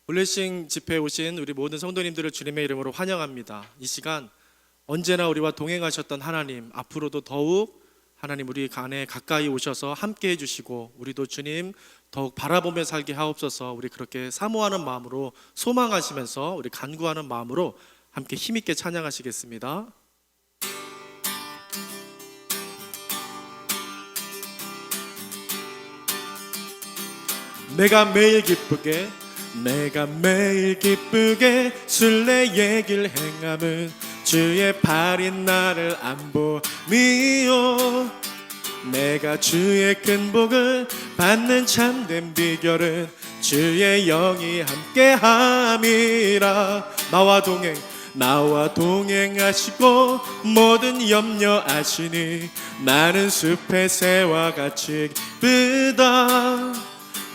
블레싱 집회에 오신 우리 모든 성도님들을 주님의 이름으로 환영합니다. 이 시간 언제나 우리와 동행하셨던 하나님, 앞으로도 더욱 하나님 우리 안에 가까이 오셔서 함께 해주시고 우리도 주님 더욱 바라보며 살게 하옵소서. 우리 그렇게 사모하는 마음으로, 소망하시면서 우리 간구하는 마음으로 함께 힘있게 찬양하시겠습니다. 내가 매일 기쁘게 순례의 길 행함은 주의 발인 나를 안 보미요. 내가 주의 큰 복을 받는 참된 비결은 주의 영이 함께함이라. 나와 동행하시고 모든 염려 아시니 나는 숲의 새와 같이 기쁘다.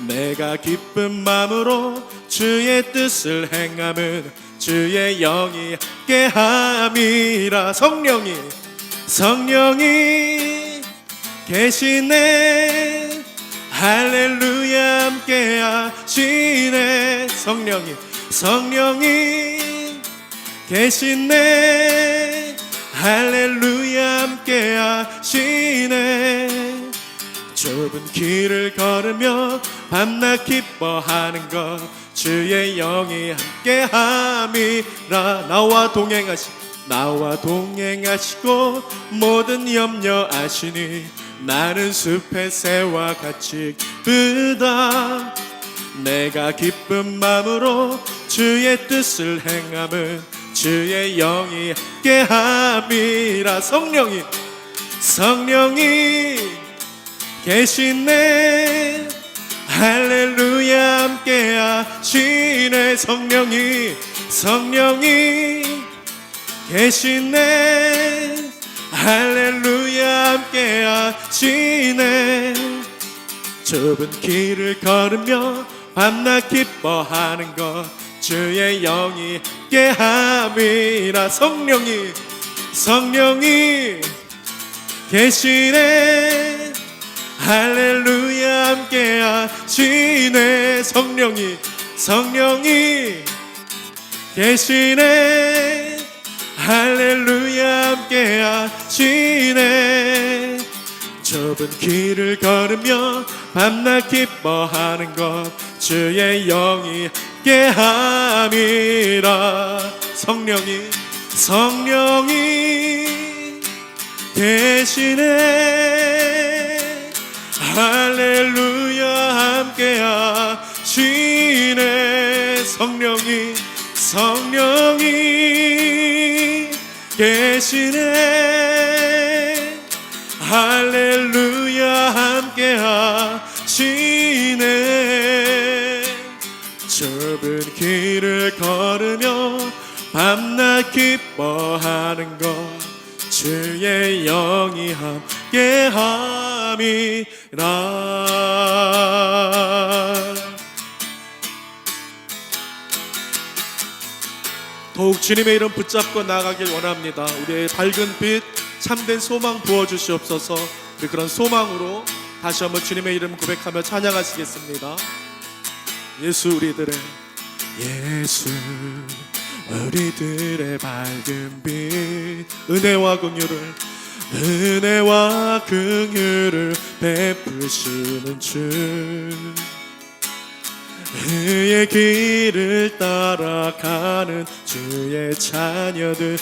내가 기쁜 마음으로 주의 뜻을 행함은 주의 영이 함께함이라. 성령이 계시네. 할렐루야 함께하시네. 성령이 계시네. 할렐루야 함께하시네. 좁은 길을 걸으며 밤낮 기뻐하는 것 주의 영이 함께함이라. 나와 동행하시고 모든 염려 아시니 나는 숲의 새와 같이 기쁘다. 내가 기쁜 마음으로 주의 뜻을 행함은 주의 영이 함께함이라. 성령이 계시네. 할렐루야 함께하시네. 성령이 계시네. 할렐루야 함께하시네. 좁은 길을 걸으며 밤낮 기뻐하는 것 주의 영이 함께함이라. 성령이 계시네. 할렐루야 함께하시네. 성령이 계시네. 할렐루야 함께하시네. 좁은 길을 걸으며 밤낮 기뻐하는 것 주의 영이 함께함이라. 성령이 계시네. 할렐루야 함께하시네. 성령이 계시네. 할렐루야 함께하시네. 좁은 길을 걸으며 밤낮 기뻐하는 것 주의 영이 함께함이라. 더욱 주님의 이름 붙잡고 나가길 원합니다. 우리의 밝은 빛, 참된 소망 부어주시옵소서. 우리 그런 소망으로 다시 한번 주님의 이름 고백하며 찬양하시겠습니다. 예수 우리들의 밝은 빛, 은혜와 긍휼을 베푸시는 주, 그의 길을 따라가는 주의 자녀들에게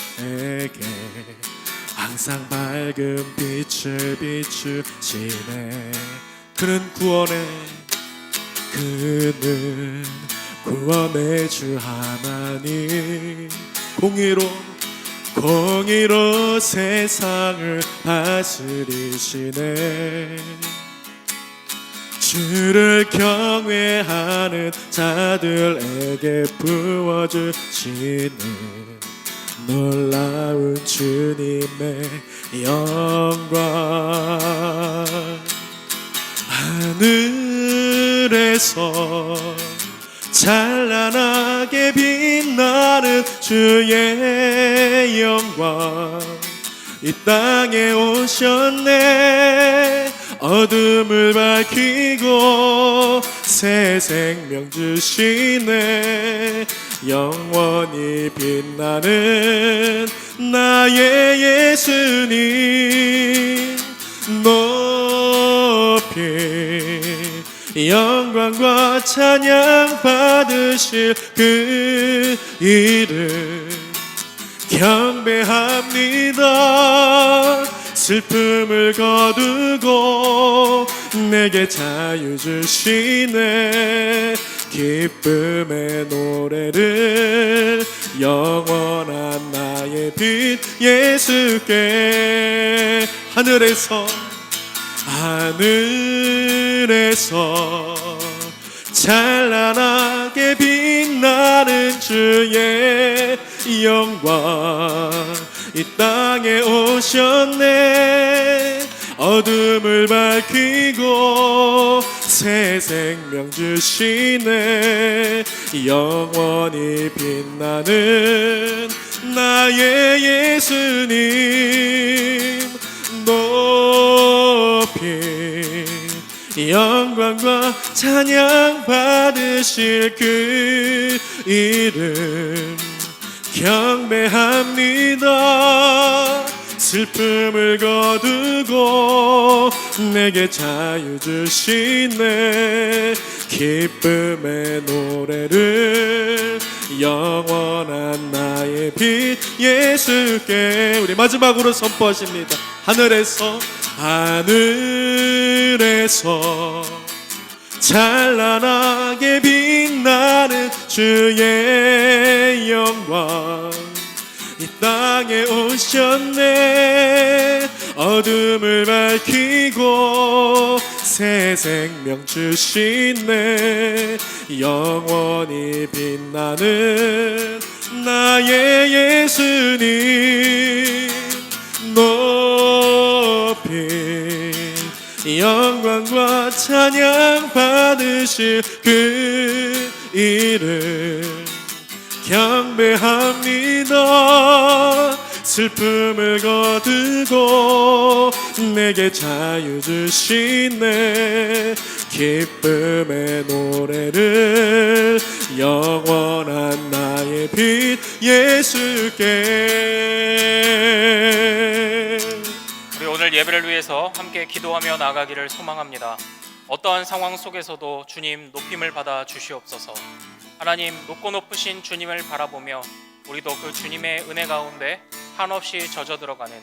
항상 밝은 빛을 비추시네. 그는 구원의 주 하나님, 공의로 세상을 다스리시네. 주를 경외하는 자들에게 부어주시는 놀라운 주님의 영광. 하늘에서 찬란하게 빛나는 주의 영광 이 땅에 오셨네. 어둠을 밝히고 새 생명 주시네. 영원히 빛나는 나의 예수님 높이 영광과 찬양 받으실 그 이름 경배합니다. 슬픔을 거두고 내게 자유 주시네. 기쁨의 노래를 영원한 나의 빛 예수께 하늘에서 찬란하게 빛나는 주의 영광 이 땅에 오셨네. 어둠을 밝히고 새 생명 주시네. 영원히 빛나는 나의 예수님 높이 영광과 찬양 받으실 그 이름 경배합니다. 슬픔을 거두고 내게 자유 주시네. 기쁨의 노래를 영원한 나의 빛 예수께. 우리 마지막으로 선포하십니다. 하늘에서 찬란하게 빛나는 주의 영광 이 땅에 오셨네. 어둠을 밝히고 새 생명 주시네. 영원히 빛나는 나의 예수님 높이 영광과 찬양 받으실 그 이름 경배합니다. 슬픔을 거두고 내게 자유 주시네. 기쁨의 노래를 영원한 나의 빛 예수께. 우리 오늘 예배를 위해서 함께 기도하며 나아가기를 소망합니다. 어떠한 상황 속에서도 주님 높임을 받아 주시옵소서. 하나님, 높고 높으신 주님을 바라보며 우리도 그 주님의 은혜 가운데 한없이 젖어 들어가는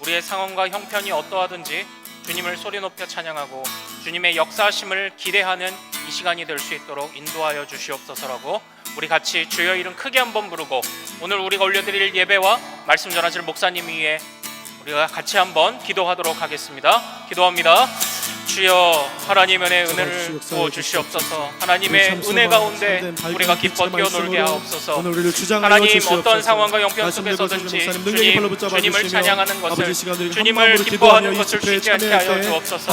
우리의 상황과 형편이 어떠하든지 주님을 소리 높여 찬양하고 주님의 역사하심을 기대하는 이 시간이 될 수 있도록 인도하여 주시옵소서라고 우리 같이 주여 이름 크게 한번 부르고 오늘 우리가 올려드릴 예배와 말씀 전하실 목사님 위에 우리가 같이 한번 기도하도록 하겠습니다. 기도합니다. 주여, 하나님의 은혜를 부어 주시옵소서. 하나님의 은혜 가운데 우리가 기뻐 뛰어놀게 하옵소서. 하나님, 어떤 상황과 형편 속에서든지 주님을 찬양하는 것을, 주님을 기뻐하는 것을 쉬지 않게 하여 주옵소서.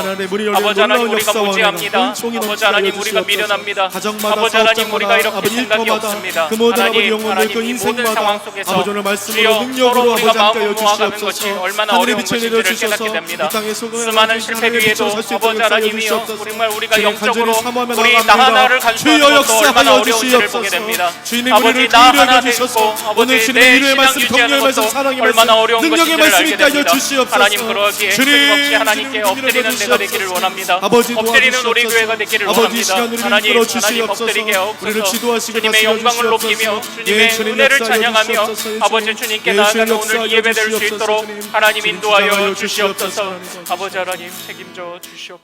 아버지 하나님, 우리가 무지합니다. 아버지 하나님, 우리가 미련합니다. 아버지 하나님, 우리가 이렇게 생각이 없습니다. 하나님, 이 모든 상황 속에서 주여 서로 우리가 마음을 모아가는 것이 얼마나 어려운 것인지를 깨닫게 됩니다. 수많은 실패 위에도 아버지 하나님이여, 정말 우리가 영적으로 우리 나 하나를 간수하는 것도 얼마나 어려운지를 보게 됩니다. 아버지, 나 하나 되고 아버지 내 신앙 유지하는 것도 얼마나 어려운 것인지를 알게 됩니다. 하나님, 그러기에 끊임없이 하나님께 엎드리는 내가 되기를 원합니다. 엎드리는 우리 교회가 되기를 원합니다. 하나님 엎드리게 하옵소서. 주님의 영광을 높이며 주님의 은혜를 찬양하며 아버지 주님께 나아가는 오늘 이 예배 될 수 있도록 하나님 인도하여 주시옵소서. 아버지 하나님 책임져 주시옵소서.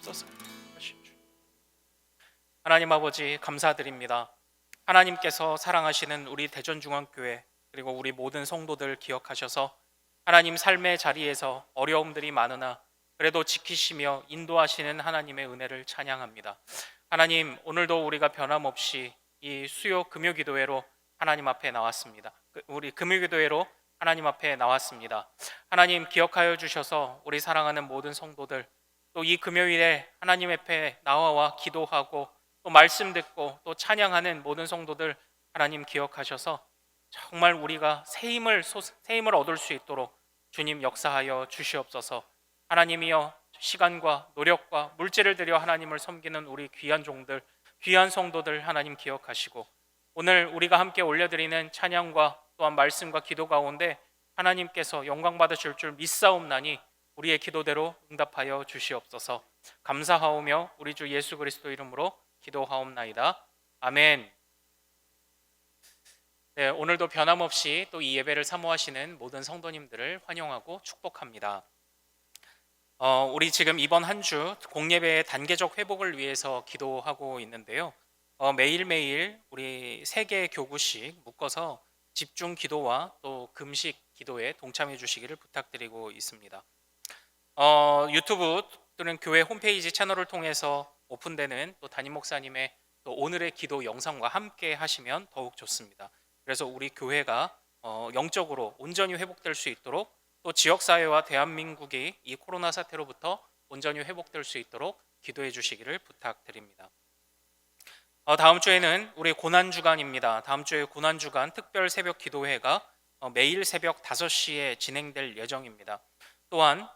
하나님 아버지, 감사드립니다. 하나님께서 사랑하시는 우리 대전중앙교회 그리고 우리 모든 성도들 기억하셔서 하나님 삶의 자리에서 어려움들이 많으나 그래도 지키시며 인도하시는 하나님의 은혜를 찬양합니다. 하나님, 오늘도 우리가 변함없이 이 수요 금요기도회로 하나님 앞에 나왔습니다. 우리 금요기도회로 하나님 앞에 나왔습니다. 하나님, 기억하여 주셔서 우리 사랑하는 모든 성도들 또 이 금요일에 하나님 앞에 나와 기도하고 또 말씀 듣고 또 찬양하는 모든 성도들 하나님 기억하셔서 정말 우리가 새 힘을 얻을 수 있도록 주님 역사하여 주시옵소서. 하나님이여, 시간과 노력과 물질을 들여 하나님을 섬기는 우리 귀한 종들, 귀한 성도들 하나님 기억하시고, 오늘 우리가 함께 올려드리는 찬양과 또한 말씀과 기도 가운데 하나님께서 영광 받으실 줄 믿사옵나니 우리의 기도대로 응답하여 주시옵소서. 감사하오며 우리 주 예수 그리스도 이름으로 기도하옵나이다. 아멘. 네, 오늘도 변함없이 또 이 예배를 사모하시는 모든 성도님들을 환영하고 축복합니다. 우리 지금 이번 한 주 공예배의 단계적 회복을 위해서 기도하고 있는데요. 매일매일 우리 3개의 교구씩 묶어서 집중 기도와 또 금식 기도에 동참해 주시기를 부탁드리고 있습니다. 유튜브 또는 교회 홈페이지 채널을 통해서 오픈되는 또 담임 목사님의 또 오늘의 기도 영상과 함께 하시면 더욱 좋습니다. 그래서 우리 교회가 영적으로 온전히 회복될 수 있도록, 또 지역사회와 대한민국이 이 코로나 사태로부터 온전히 회복될 수 있도록 기도해 주시기를 부탁드립니다. 다음 주에는 우리 고난주간입니다. 다음 주에 고난주간 특별 새벽 기도회가 매일 새벽 5시에 진행될 예정입니다. 또한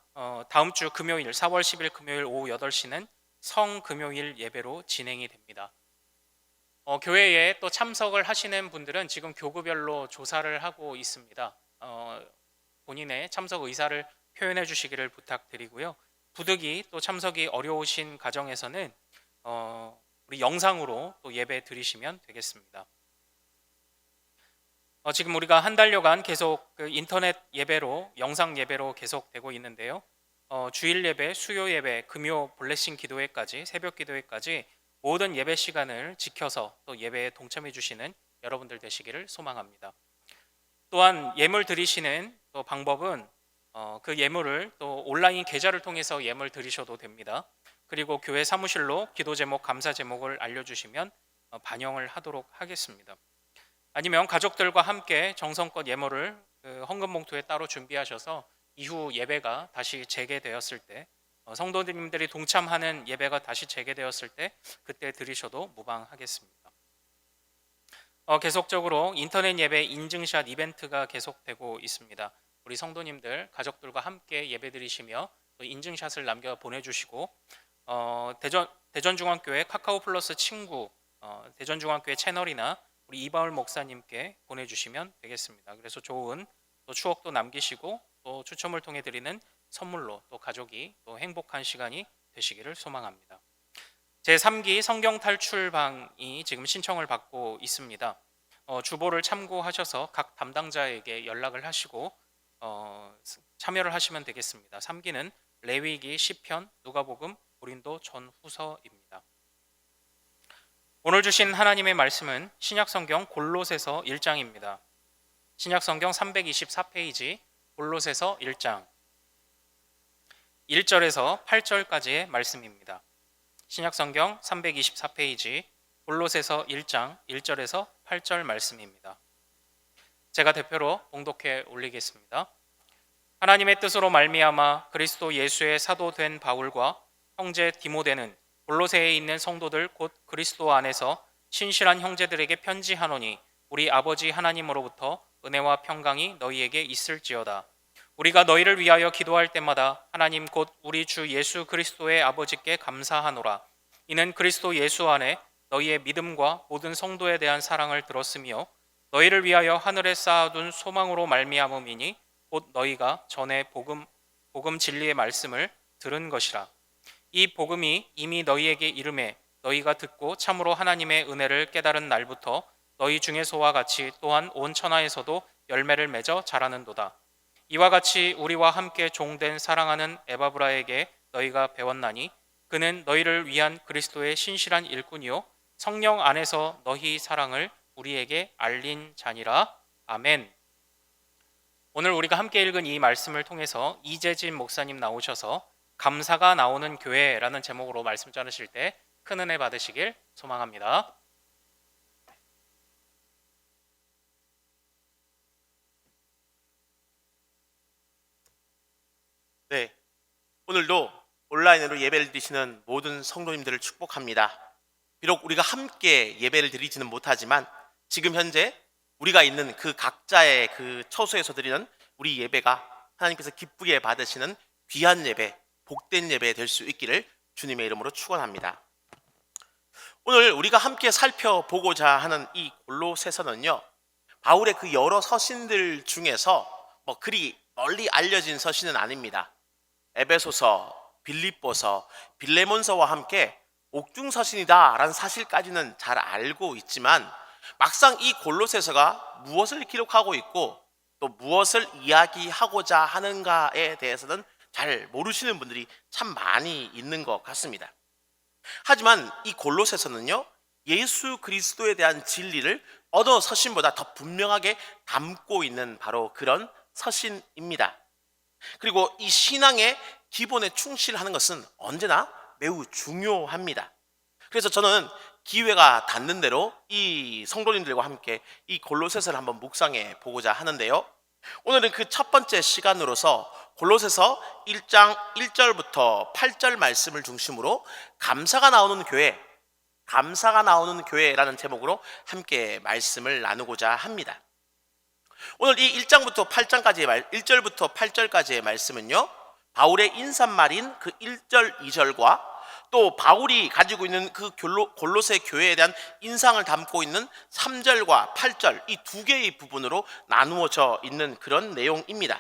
다음 주 금요일 4월 10일 금요일 오후 8시는 성금요일 예배로 진행이 됩니다. 교회에 또 참석을 하시는 분들은 지금 교구별로 조사를 하고 있습니다. 본인의 참석 의사를 표현해 주시기를 부탁드리고요. 부득이 또 참석이 어려우신 가정에서는 우리 영상으로 또 예배 드리시면 되겠습니다. 지금 우리가 한 달여간 계속 그 인터넷 예배로, 영상 예배로 계속되고 있는데요. 주일 예배, 수요 예배, 금요 블레싱 기도회까지, 새벽 기도회까지 모든 예배 시간을 지켜서 또 예배에 동참해 주시는 여러분들 되시기를 소망합니다. 또한 예물 드리시는 또 방법은 그 예물을 또 온라인 계좌를 통해서 예물 드리셔도 됩니다. 그리고 교회 사무실로 기도 제목, 감사 제목을 알려주시면 반영을 하도록 하겠습니다. 아니면 가족들과 함께 정성껏 예물을 헌금 봉투에 따로 준비하셔서 이후 예배가 다시 재개되었을 때, 성도님들이 동참하는 예배가 다시 재개되었을 때 그때 드리셔도 무방하겠습니다. 계속적으로 인터넷 예배 인증샷 이벤트가 계속되고 있습니다. 우리 성도님들 가족들과 함께 예배 드리시며 또 인증샷을 남겨 보내주시고, 대전중앙교회 카카오 플러스 친구, 대전중앙교회 채널이나 우리 이바울 목사님께 보내주시면 되겠습니다. 그래서 좋은 또 추억도 남기시고 또 추첨을 통해 드리는 선물로 또 가족이 또 행복한 시간이 되시기를 소망합니다. 제3기 성경 탈출방이 지금 신청을 받고 있습니다. 주보를 참고하셔서 각 담당자에게 연락을 하시고 참여를 하시면 되겠습니다. 3기는 레위기, 시편, 누가복음, 고린도 전후서입니다. 오늘 주신 하나님의 말씀은 신약성경 골로새서 1장입니다. 신약성경 324페이지 골로새서 1장 1절에서 8절까지의 말씀입니다. 신약성경 324페이지 골로새서 1장 1절에서 8절 말씀입니다. 제가 대표로 봉독해 올리겠습니다. 하나님의 뜻으로 말미암아 그리스도 예수의 사도 된 바울과 형제 디모데는 골로새에 있는 성도들 곧 그리스도 안에서 신실한 형제들에게 편지하노니 우리 아버지 하나님으로부터 은혜와 평강이 너희에게 있을지어다. 우리가 너희를 위하여 기도할 때마다 하나님 곧 우리 주 예수 그리스도의 아버지께 감사하노라. 이는 그리스도 예수 안에 너희의 믿음과 모든 성도에 대한 사랑을 들었으며 너희를 위하여 하늘에 쌓아둔 소망으로 말미암음이니 곧 너희가 전에 복음 진리의 말씀을 들은 것이라. 이 복음이 이미 너희에게 이름에 너희가 듣고 참으로 하나님의 은혜를 깨달은 날부터 너희 중에서와 같이 또한 온 천하에서도 열매를 맺어 자라는도다. 이와 같이 우리와 함께 종된 사랑하는 에바브라에게 너희가 배웠나니 그는 너희를 위한 그리스도의 신실한 일꾼이요 성령 안에서 너희 사랑을 우리에게 알린 자니라. 아멘. 오늘 우리가 함께 읽은 이 말씀을 통해서 이재진 목사님 나오셔서 감사가 나오는 교회라는 제목으로 말씀 전하실 때 큰 은혜 받으시길 소망합니다. 네, 오늘도 온라인으로 예배를 드리시는 모든 성도님들을 축복합니다. 비록 우리가 함께 예배를 드리지는 못하지만 지금 현재 우리가 있는 그 각자의 그 처소에서 드리는 우리 예배가 하나님께서 기쁘게 받으시는 귀한 예배, 복된 예배 될 수 있기를 주님의 이름으로 축원합니다. 오늘 우리가 함께 살펴보고자 하는 이 골로새서는요, 바울의 그 여러 서신들 중에서 그리 멀리 알려진 서신은 아닙니다. 에베소서, 빌립보서, 빌레몬서와 함께 옥중서신이다라는 사실까지는 잘 알고 있지만, 막상 이 골로새서가 무엇을 기록하고 있고 또 무엇을 이야기하고자 하는가에 대해서는 잘 모르시는 분들이 참 많이 있는 것 같습니다. 하지만 이 골로새서는요, 예수 그리스도에 대한 진리를 어느 서신보다 더 분명하게 담고 있는 바로 그런 서신입니다. 그리고 이 신앙의 기본에 충실하는 것은 언제나 매우 중요합니다. 그래서 저는 기회가 닿는 대로 이 성도님들과 함께 이 골로새서를 한번 묵상해 보고자 하는데요, 오늘은 그 첫 번째 시간으로서 골로새서 1장 1절부터 8절 말씀을 중심으로 감사가 나오는 교회라는 제목으로 함께 말씀을 나누고자 합니다. 오늘 이 1절부터 8절까지의 말씀은요, 바울의 인사말인 그 1절, 2절과 또 바울이 가지고 있는 그 골로새 교회에 대한 인상을 담고 있는 3절과 8절, 이 두 개의 부분으로 나누어져 있는 그런 내용입니다.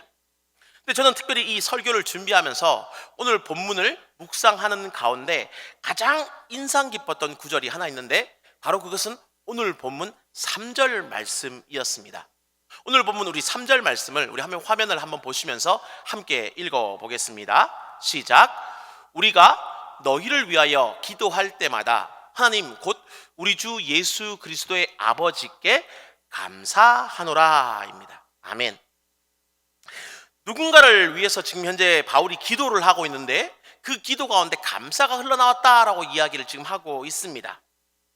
근데 저는 특별히 이 설교를 준비하면서 오늘 본문을 묵상하는 가운데 가장 인상 깊었던 구절이 하나 있는데, 바로 그것은 오늘 본문 3절 말씀이었습니다. 오늘 본문 우리 3절 말씀을 우리 화면을 한번 보시면서 함께 읽어보겠습니다. 시작. 우리가 너희를 위하여 기도할 때마다 하나님 곧 우리 주 예수 그리스도의 아버지께 감사하노라입니다. 아멘. 누군가를 위해서 지금 현재 바울이 기도를 하고 있는데 그 기도 가운데 감사가 흘러나왔다라고 이야기를 지금 하고 있습니다.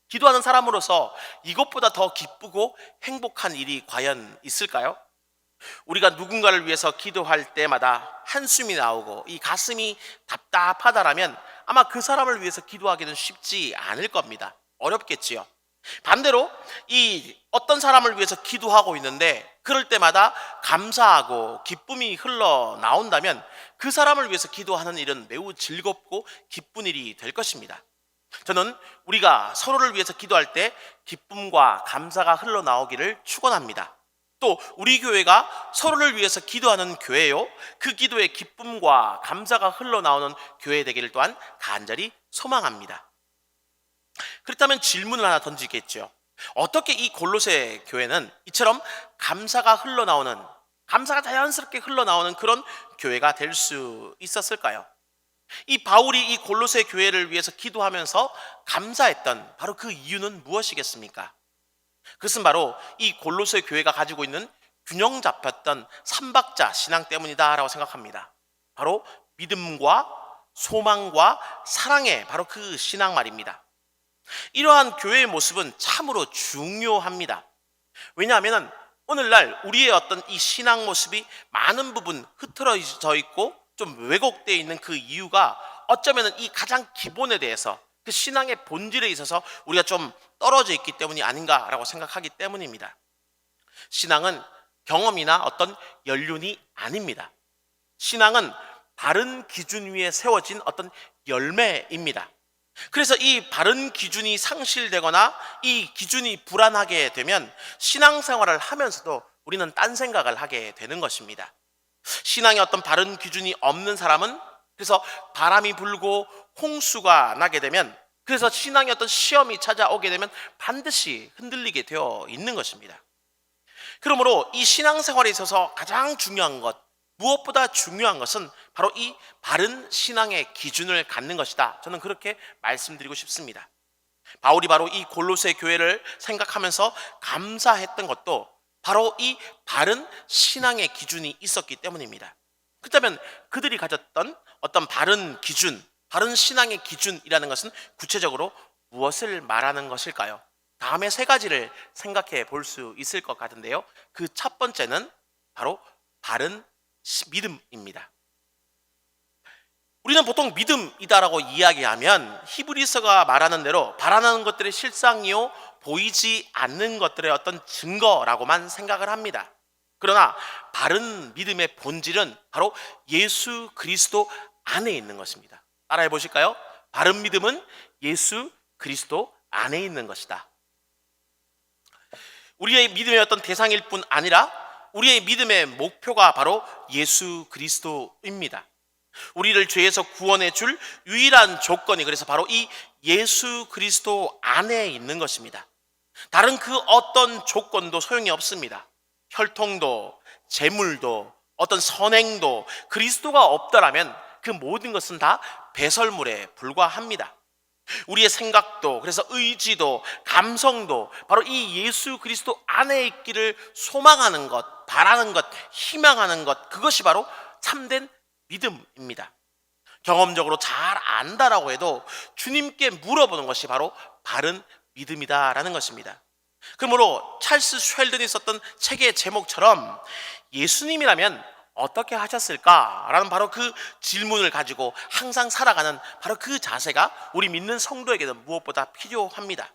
기도하는 사람으로서 이것보다 더 기쁘고 행복한 일이 과연 있을까요? 우리가 누군가를 위해서 기도할 때마다 한숨이 나오고 이 가슴이 답답하다라면 아마 그 사람을 위해서 기도하기는 쉽지 않을 겁니다. 어렵겠지요. 반대로 이 어떤 사람을 위해서 기도하고 있는데 그럴 때마다 감사하고 기쁨이 흘러나온다면 그 사람을 위해서 기도하는 일은 매우 즐겁고 기쁜 일이 될 것입니다. 저는 우리가 서로를 위해서 기도할 때 기쁨과 감사가 흘러나오기를 축원합니다. 또 우리 교회가 서로를 위해서 기도하는 교회요, 그 기도에 기쁨과 감사가 흘러나오는 교회 되기를 또한 간절히 소망합니다. 그렇다면 질문을 하나 던지겠죠. 어떻게 이 골로새 교회는 이처럼 감사가 자연스럽게 흘러나오는 그런 교회가 될 수 있었을까요? 이 바울이 이 골로새 교회를 위해서 기도하면서 감사했던 바로 그 이유는 무엇이겠습니까? 그것은 바로 이 골로새 교회가 가지고 있는 균형 잡혔던 삼박자 신앙 때문이다라고 생각합니다. 바로 믿음과 소망과 사랑의 바로 그 신앙 말입니다. 이러한 교회의 모습은 참으로 중요합니다. 왜냐하면 오늘날 우리의 어떤 이 신앙 모습이 많은 부분 흐트러져 있고 좀 왜곡되어 있는 그 이유가 어쩌면 이 가장 기본에 대해서, 그 신앙의 본질에 있어서 우리가 좀 떨어져 있기 때문이 아닌가라고 생각하기 때문입니다. 신앙은 경험이나 어떤 연륜이 아닙니다. 신앙은 바른 기준 위에 세워진 어떤 열매입니다. 그래서 이 바른 기준이 상실되거나 이 기준이 불안하게 되면 신앙생활을 하면서도 우리는 딴 생각을 하게 되는 것입니다. 신앙에 어떤 바른 기준이 없는 사람은 그래서 바람이 불고 홍수가 나게 되면, 그래서 신앙의 어떤 시험이 찾아오게 되면 반드시 흔들리게 되어 있는 것입니다. 그러므로 이 신앙생활에 있어서 가장 중요한 것, 무엇보다 중요한 것은 바로 이 바른 신앙의 기준을 갖는 것이다. 저는 그렇게 말씀드리고 싶습니다. 바울이 바로 이 골로새 교회를 생각하면서 감사했던 것도 바로 이 바른 신앙의 기준이 있었기 때문입니다. 그렇다면 그들이 가졌던 어떤 바른 기준, 바른 신앙의 기준이라는 것은 구체적으로 무엇을 말하는 것일까요? 다음에 세 가지를 생각해 볼 수 있을 것 같은데요. 그 첫 번째는 바로 바른 믿음입니다. 우리는 보통 믿음이다라고 이야기하면 히브리서가 말하는 대로 바라는 것들의 실상이요 보이지 않는 것들의 어떤 증거라고만 생각을 합니다. 그러나 바른 믿음의 본질은 바로 예수 그리스도 안에 있는 것입니다. 따라해 보실까요? 바른 믿음은 예수 그리스도 안에 있는 것이다. 우리의 믿음의 어떤 대상일 뿐 아니라 우리의 믿음의 목표가 바로 예수 그리스도입니다. 우리를 죄에서 구원해 줄 유일한 조건이 그래서 바로 이 예수 그리스도 안에 있는 것입니다. 다른 그 어떤 조건도 소용이 없습니다. 혈통도 재물도 어떤 선행도 그리스도가 없더라면 그 모든 것은 다 배설물에 불과합니다. 우리의 생각도 그래서 의지도 감성도 바로 이 예수 그리스도 안에 있기를 소망하는 것, 바라는 것, 희망하는 것, 그것이 바로 참된 믿음입니다. 경험적으로 잘 안다라고 해도 주님께 물어보는 것이 바로 바른 믿음이다라는 것입니다. 그러므로 찰스 쉘든이 썼던 책의 제목처럼 예수님이라면 어떻게 하셨을까라는 바로 그 질문을 가지고 항상 살아가는 바로 그 자세가 우리 믿는 성도에게는 무엇보다 필요합니다.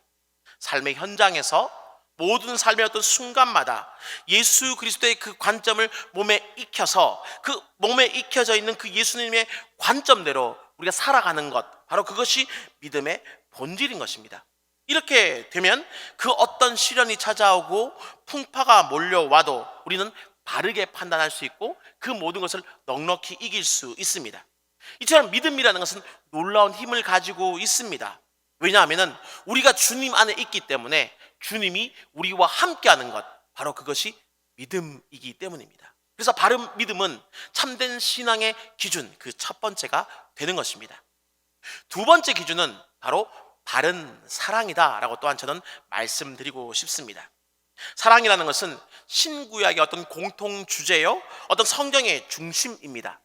삶의 현장에서 모든 삶의 어떤 순간마다 예수 그리스도의 그 관점을 몸에 익혀서 그 몸에 익혀져 있는 그 예수님의 관점대로 우리가 살아가는 것, 바로 그것이 믿음의 본질인 것입니다. 이렇게 되면 그 어떤 시련이 찾아오고 풍파가 몰려와도 우리는 바르게 판단할 수 있고 그 모든 것을 넉넉히 이길 수 있습니다. 이처럼 믿음이라는 것은 놀라운 힘을 가지고 있습니다. 왜냐하면 우리가 주님 안에 있기 때문에 주님이 우리와 함께하는 것, 바로 그것이 믿음이기 때문입니다. 그래서 바른 믿음은 참된 신앙의 기준, 그 첫 번째가 되는 것입니다. 두 번째 기준은 바로 바른 사랑이다라고 또한 저는 말씀드리고 싶습니다. 사랑이라는 것은 신구약의 어떤 공통 주제요, 어떤 성경의 중심입니다.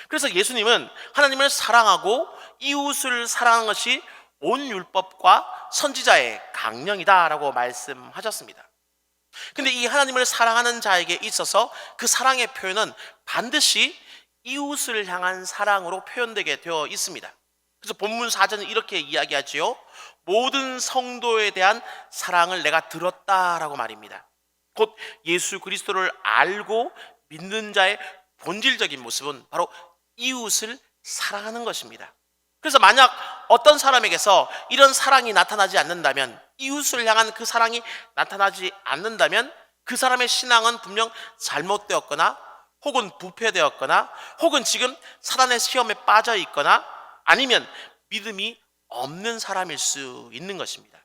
그래서 예수님은 하나님을 사랑하고 이웃을 사랑하는 것이 온 율법과 선지자의 강령이다라고 말씀하셨습니다. 근데 이 하나님을 사랑하는 자에게 있어서 그 사랑의 표현은 반드시 이웃을 향한 사랑으로 표현되게 되어 있습니다. 그래서 본문 4절은 이렇게 이야기하지요. 모든 성도에 대한 사랑을 내가 들었다라고 말입니다. 곧 예수 그리스도를 알고 믿는 자의 본질적인 모습은 바로 이웃을 사랑하는 것입니다. 그래서 만약 어떤 사람에게서 이런 사랑이 나타나지 않는다면, 이웃을 향한 그 사랑이 나타나지 않는다면 그 사람의 신앙은 분명 잘못되었거나 혹은 부패되었거나 혹은 지금 사단의 시험에 빠져 있거나 아니면 믿음이 없는 사람일 수 있는 것입니다.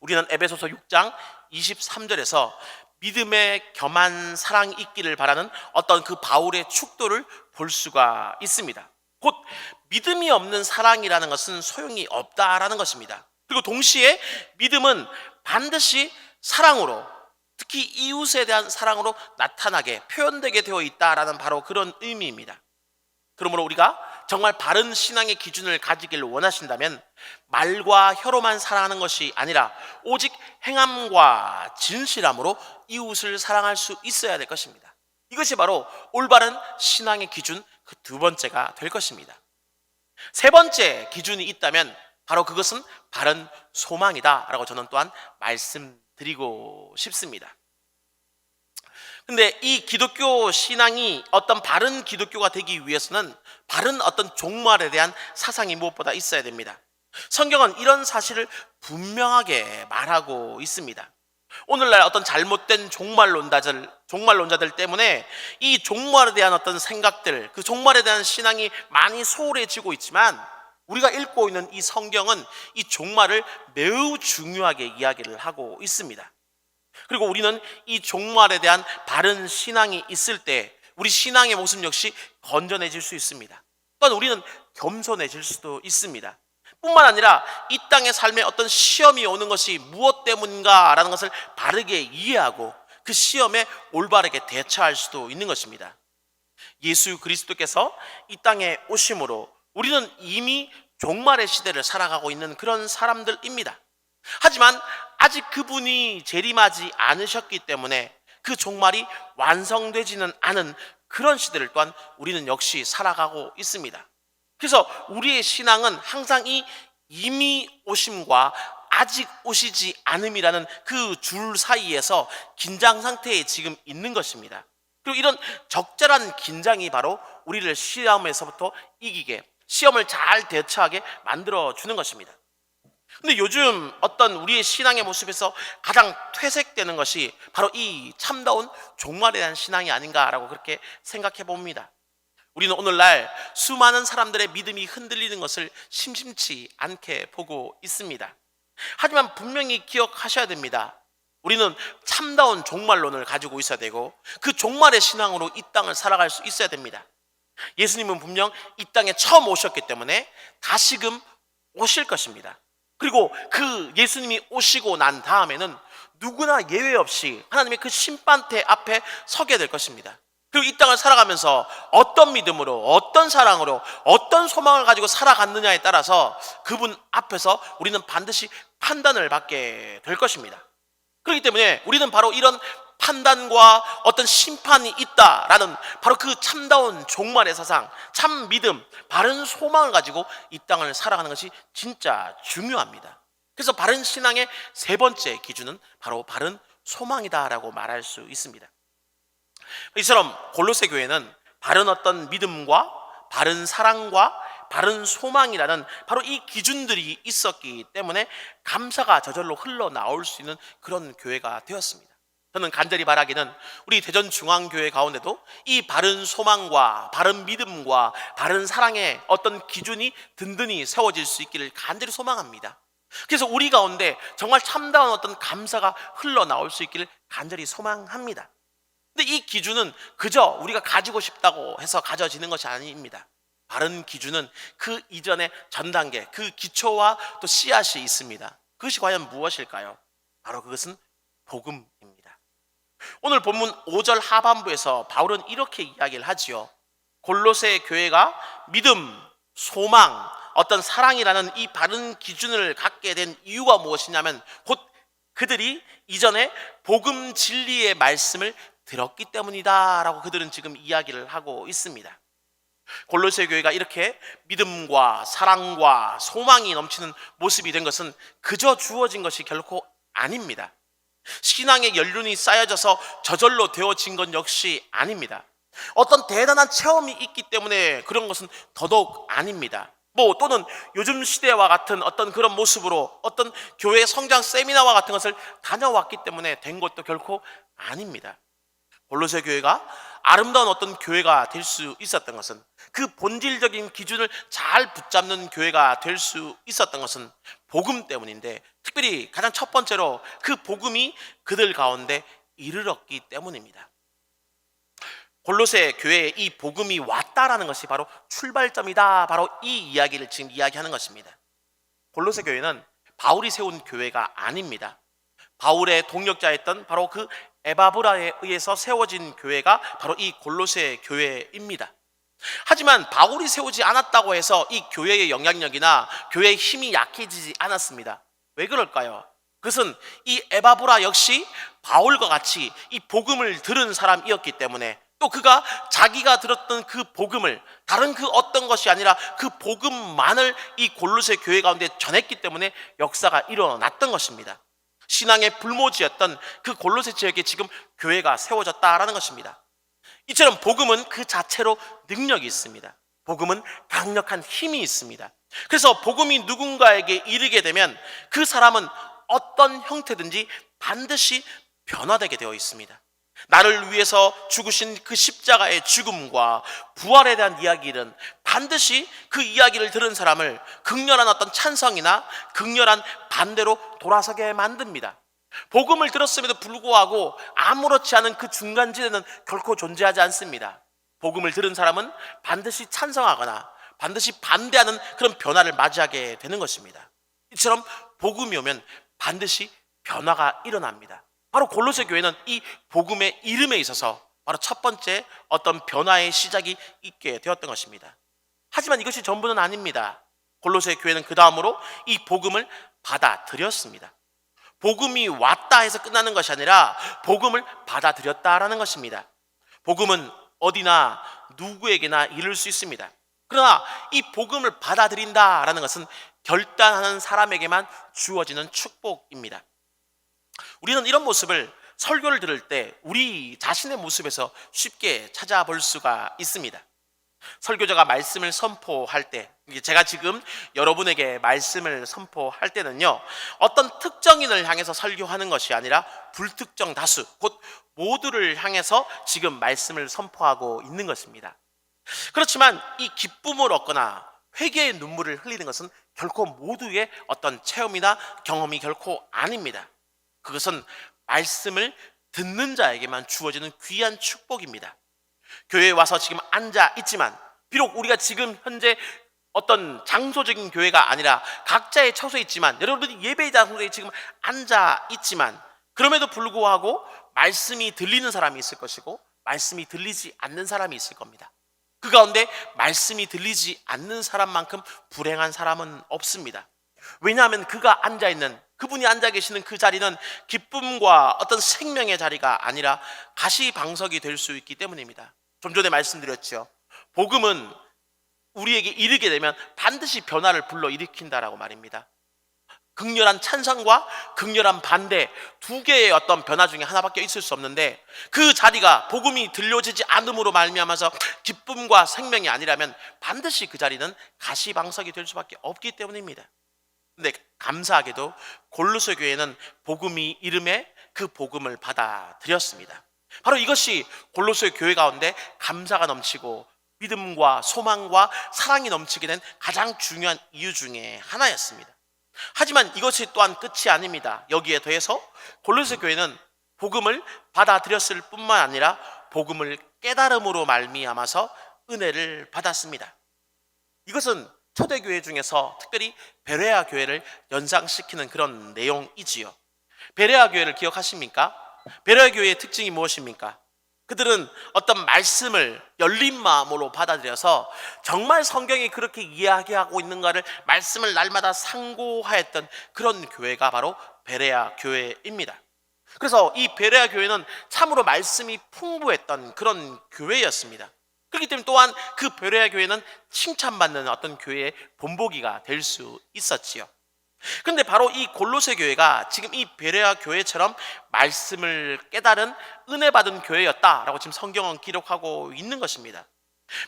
우리는 에베소서 6장 23절에서 믿음에 겸한 사랑이 있기를 바라는 어떤 그 바울의 축도를 볼 수가 있습니다. 곧 믿음이 없는 사랑이라는 것은 소용이 없다라는 것입니다. 그리고 동시에 믿음은 반드시 사랑으로, 특히 이웃에 대한 사랑으로 나타나게 표현되게 되어 있다라는 바로 그런 의미입니다. 그러므로 우리가 정말 바른 신앙의 기준을 가지기를 원하신다면 말과 혀로만 사랑하는 것이 아니라 오직 행함과 진실함으로 이웃을 사랑할 수 있어야 될 것입니다. 이것이 바로 올바른 신앙의 기준 그 두 번째가 될 것입니다. 세 번째 기준이 있다면 바로 그것은 바른 소망이다라고 저는 또한 말씀드리고 싶습니다. 근데 이 기독교 신앙이 어떤 바른 기독교가 되기 위해서는 바른 어떤 종말에 대한 사상이 무엇보다 있어야 됩니다. 성경은 이런 사실을 분명하게 말하고 있습니다. 오늘날 어떤 잘못된 종말론자들 때문에 이 종말에 대한 어떤 생각들, 그 종말에 대한 신앙이 많이 소홀해지고 있지만 우리가 읽고 있는 이 성경은 이 종말을 매우 중요하게 이야기를 하고 있습니다. 그리고 우리는 이 종말에 대한 바른 신앙이 있을 때 우리 신앙의 모습 역시 건전해질 수 있습니다. 또한 우리는 겸손해질 수도 있습니다. 뿐만 아니라 이 땅의 삶에 어떤 시험이 오는 것이 무엇 때문인가라는 것을 바르게 이해하고 그 시험에 올바르게 대처할 수도 있는 것입니다. 예수 그리스도께서 이 땅에 오심으로 우리는 이미 종말의 시대를 살아가고 있는 그런 사람들입니다. 하지만 아직 그분이 재림하지 않으셨기 때문에 그 종말이 완성되지는 않은 그런 시대를 또한 우리는 역시 살아가고 있습니다. 그래서 우리의 신앙은 항상 이 이미 오심과 아직 오시지 않음이라는 그 줄 사이에서 긴장 상태에 지금 있는 것입니다. 그리고 이런 적절한 긴장이 바로 우리를 시험에서부터 이기게, 시험을 잘 대처하게 만들어주는 것입니다. 근데 요즘 어떤 우리의 신앙의 모습에서 가장 퇴색되는 것이 바로 이 참다운 종말에 대한 신앙이 아닌가라고 그렇게 생각해 봅니다. 우리는 오늘날 수많은 사람들의 믿음이 흔들리는 것을 심심치 않게 보고 있습니다. 하지만 분명히 기억하셔야 됩니다. 우리는 참다운 종말론을 가지고 있어야 되고 그 종말의 신앙으로 이 땅을 살아갈 수 있어야 됩니다. 예수님은 분명 이 땅에 처음 오셨기 때문에 다시금 오실 것입니다. 그리고 그 예수님이 오시고 난 다음에는 누구나 예외 없이 하나님의 그 심판대 앞에 서게 될 것입니다. 그리고 이 땅을 살아가면서 어떤 믿음으로, 어떤 사랑으로, 어떤 소망을 가지고 살아갔느냐에 따라서 그분 앞에서 우리는 반드시 판단을 받게 될 것입니다. 그렇기 때문에 우리는 바로 이런 판단과 어떤 심판이 있다라는 바로 그 참다운 종말의 사상, 참 믿음, 바른 소망을 가지고 이 땅을 살아가는 것이 진짜 중요합니다. 그래서 바른 신앙의 세 번째 기준은 바로 바른 소망이다라고 말할 수 있습니다. 이처럼 골로새 교회는 바른 어떤 믿음과 바른 사랑과 바른 소망이라는 바로 이 기준들이 있었기 때문에 감사가 저절로 흘러나올 수 있는 그런 교회가 되었습니다. 저는 간절히 바라기는 우리 대전중앙교회 가운데도 이 바른 소망과 바른 믿음과 바른 사랑의 어떤 기준이 든든히 세워질 수 있기를 간절히 소망합니다. 그래서 우리 가운데 정말 참다운 어떤 감사가 흘러나올 수 있기를 간절히 소망합니다. 근데 이 기준은 그저 우리가 가지고 싶다고 해서 가져지는 것이 아닙니다. 바른 기준은 그 이전의 전 단계, 그 기초와 또 씨앗이 있습니다. 그것이 과연 무엇일까요? 바로 그것은 복음입니다. 오늘 본문 5절 하반부에서 바울은 이렇게 이야기를 하지요. 골로새 교회가 믿음, 소망, 어떤 사랑이라는 이 바른 기준을 갖게 된 이유가 무엇이냐면 곧 그들이 이전에 복음 진리의 말씀을 들었기 때문이다 라고 그들은 지금 이야기를 하고 있습니다. 골로새 교회가 이렇게 믿음과 사랑과 소망이 넘치는 모습이 된 것은 그저 주어진 것이 결코 아닙니다. 신앙의 연륜이 쌓여져서 저절로 되어진 건 역시 아닙니다. 어떤 대단한 체험이 있기 때문에 그런 것은 더더욱 아닙니다. 또는 요즘 시대와 같은 어떤 그런 모습으로 어떤 교회 성장 세미나와 같은 것을 다녀왔기 때문에 된 것도 결코 아닙니다. 골로새 교회가 아름다운 어떤 교회가 될 수 있었던 것은, 그 본질적인 기준을 잘 붙잡는 교회가 될 수 있었던 것은 복음 때문인데, 특별히 가장 첫 번째로 그 복음이 그들 가운데 이르렀기 때문입니다. 골로새 교회에 이 복음이 왔다라는 것이 바로 출발점이다, 바로 이 이야기를 지금 이야기하는 것입니다. 골로새 교회는 바울이 세운 교회가 아닙니다. 바울의 동력자였던 바로 그 에바브라에 의해서 세워진 교회가 바로 이 골로새 교회입니다. 하지만 바울이 세우지 않았다고 해서 이 교회의 영향력이나 교회의 힘이 약해지지 않았습니다. 왜 그럴까요? 그것은 이 에바브라 역시 바울과 같이 이 복음을 들은 사람이었기 때문에, 또 그가 자기가 들었던 그 복음을 다른 그 어떤 것이 아니라 그 복음만을 이 골로새 교회 가운데 전했기 때문에 역사가 일어났던 것입니다. 신앙의 불모지였던 그 골로새 지역에 지금 교회가 세워졌다라는 것입니다. 이처럼 복음은 그 자체로 능력이 있습니다. 복음은 강력한 힘이 있습니다. 그래서 복음이 누군가에게 이르게 되면 그 사람은 어떤 형태든지 반드시 변화되게 되어 있습니다. 나를 위해서 죽으신 그 십자가의 죽음과 부활에 대한 이야기는 반드시 그 이야기를 들은 사람을 극렬한 어떤 찬성이나 극렬한 반대로 돌아서게 만듭니다. 복음을 들었음에도 불구하고 아무렇지 않은 그 중간지대는 결코 존재하지 않습니다. 복음을 들은 사람은 반드시 찬성하거나 반드시 반대하는 그런 변화를 맞이하게 되는 것입니다. 이처럼 복음이 오면 반드시 변화가 일어납니다. 바로 골로새 교회는 이 복음의 이름에 있어서 바로 첫 번째 어떤 변화의 시작이 있게 되었던 것입니다. 하지만 이것이 전부는 아닙니다. 골로새 교회는 그 다음으로 이 복음을 받아들였습니다. 복음이 왔다 해서 끝나는 것이 아니라 복음을 받아들였다라는 것입니다. 복음은 어디나 누구에게나 이룰 수 있습니다. 그러나 이 복음을 받아들인다라는 것은 결단하는 사람에게만 주어지는 축복입니다. 우리는 이런 모습을 설교를 들을 때 우리 자신의 모습에서 쉽게 찾아볼 수가 있습니다. 설교자가 말씀을 선포할 때, 제가 지금 여러분에게 말씀을 선포할 때는요, 어떤 특정인을 향해서 설교하는 것이 아니라 불특정 다수, 곧 모두를 향해서 지금 말씀을 선포하고 있는 것입니다. 그렇지만 이 기쁨을 얻거나 회개의 눈물을 흘리는 것은 결코 모두의 어떤 체험이나 경험이 결코 아닙니다. 그것은 말씀을 듣는 자에게만 주어지는 귀한 축복입니다. 교회에 와서 지금 앉아 있지만, 비록 우리가 지금 현재 어떤 장소적인 교회가 아니라 각자의 처소에 있지만, 여러분들이 예배 장소에 지금 앉아 있지만, 그럼에도 불구하고 말씀이 들리는 사람이 있을 것이고 말씀이 들리지 않는 사람이 있을 겁니다. 그 가운데 말씀이 들리지 않는 사람만큼 불행한 사람은 없습니다. 왜냐하면 그분이 앉아 계시는 그 자리는 기쁨과 어떤 생명의 자리가 아니라 가시방석이 될 수 있기 때문입니다. 좀 전에 말씀드렸죠. 복음은 우리에게 이르게 되면 반드시 변화를 불러일으킨다라고 말입니다. 극렬한 찬성과 극렬한 반대, 두 개의 어떤 변화 중에 하나밖에 있을 수 없는데, 그 자리가 복음이 들려지지 않음으로 말미암아서 기쁨과 생명이 아니라면 반드시 그 자리는 가시방석이 될 수밖에 없기 때문입니다. 근데 감사하게도 골로새 교회는 복음이 이름에 그 복음을 받아들였습니다. 바로 이것이 골로새 교회 가운데 감사가 넘치고 믿음과 소망과 사랑이 넘치게 된 가장 중요한 이유 중에 하나였습니다. 하지만 이것이 또한 끝이 아닙니다. 여기에 더해서 골로새 교회는 복음을 받아들였을 뿐만 아니라 복음을 깨달음으로 말미암아서 은혜를 받았습니다. 이것은 초대교회 중에서 특별히 베레아 교회를 연상시키는 그런 내용이지요. 베레아 교회를 기억하십니까? 베레아 교회의 특징이 무엇입니까? 그들은 어떤 말씀을 열린 마음으로 받아들여서 정말 성경이 그렇게 이야기하고 있는가를 말씀을 날마다 상고하였던 그런 교회가 바로 베레아 교회입니다. 그래서 이 베레아 교회는 참으로 말씀이 풍부했던 그런 교회였습니다. 그렇기 때문에 또한 그 베레아 교회는 칭찬받는 어떤 교회의 본보기가 될 수 있었지요. 그런데 바로 이 골로새 교회가 지금 이 베레아 교회처럼 말씀을 깨달은 은혜 받은 교회였다라고 지금 성경은 기록하고 있는 것입니다.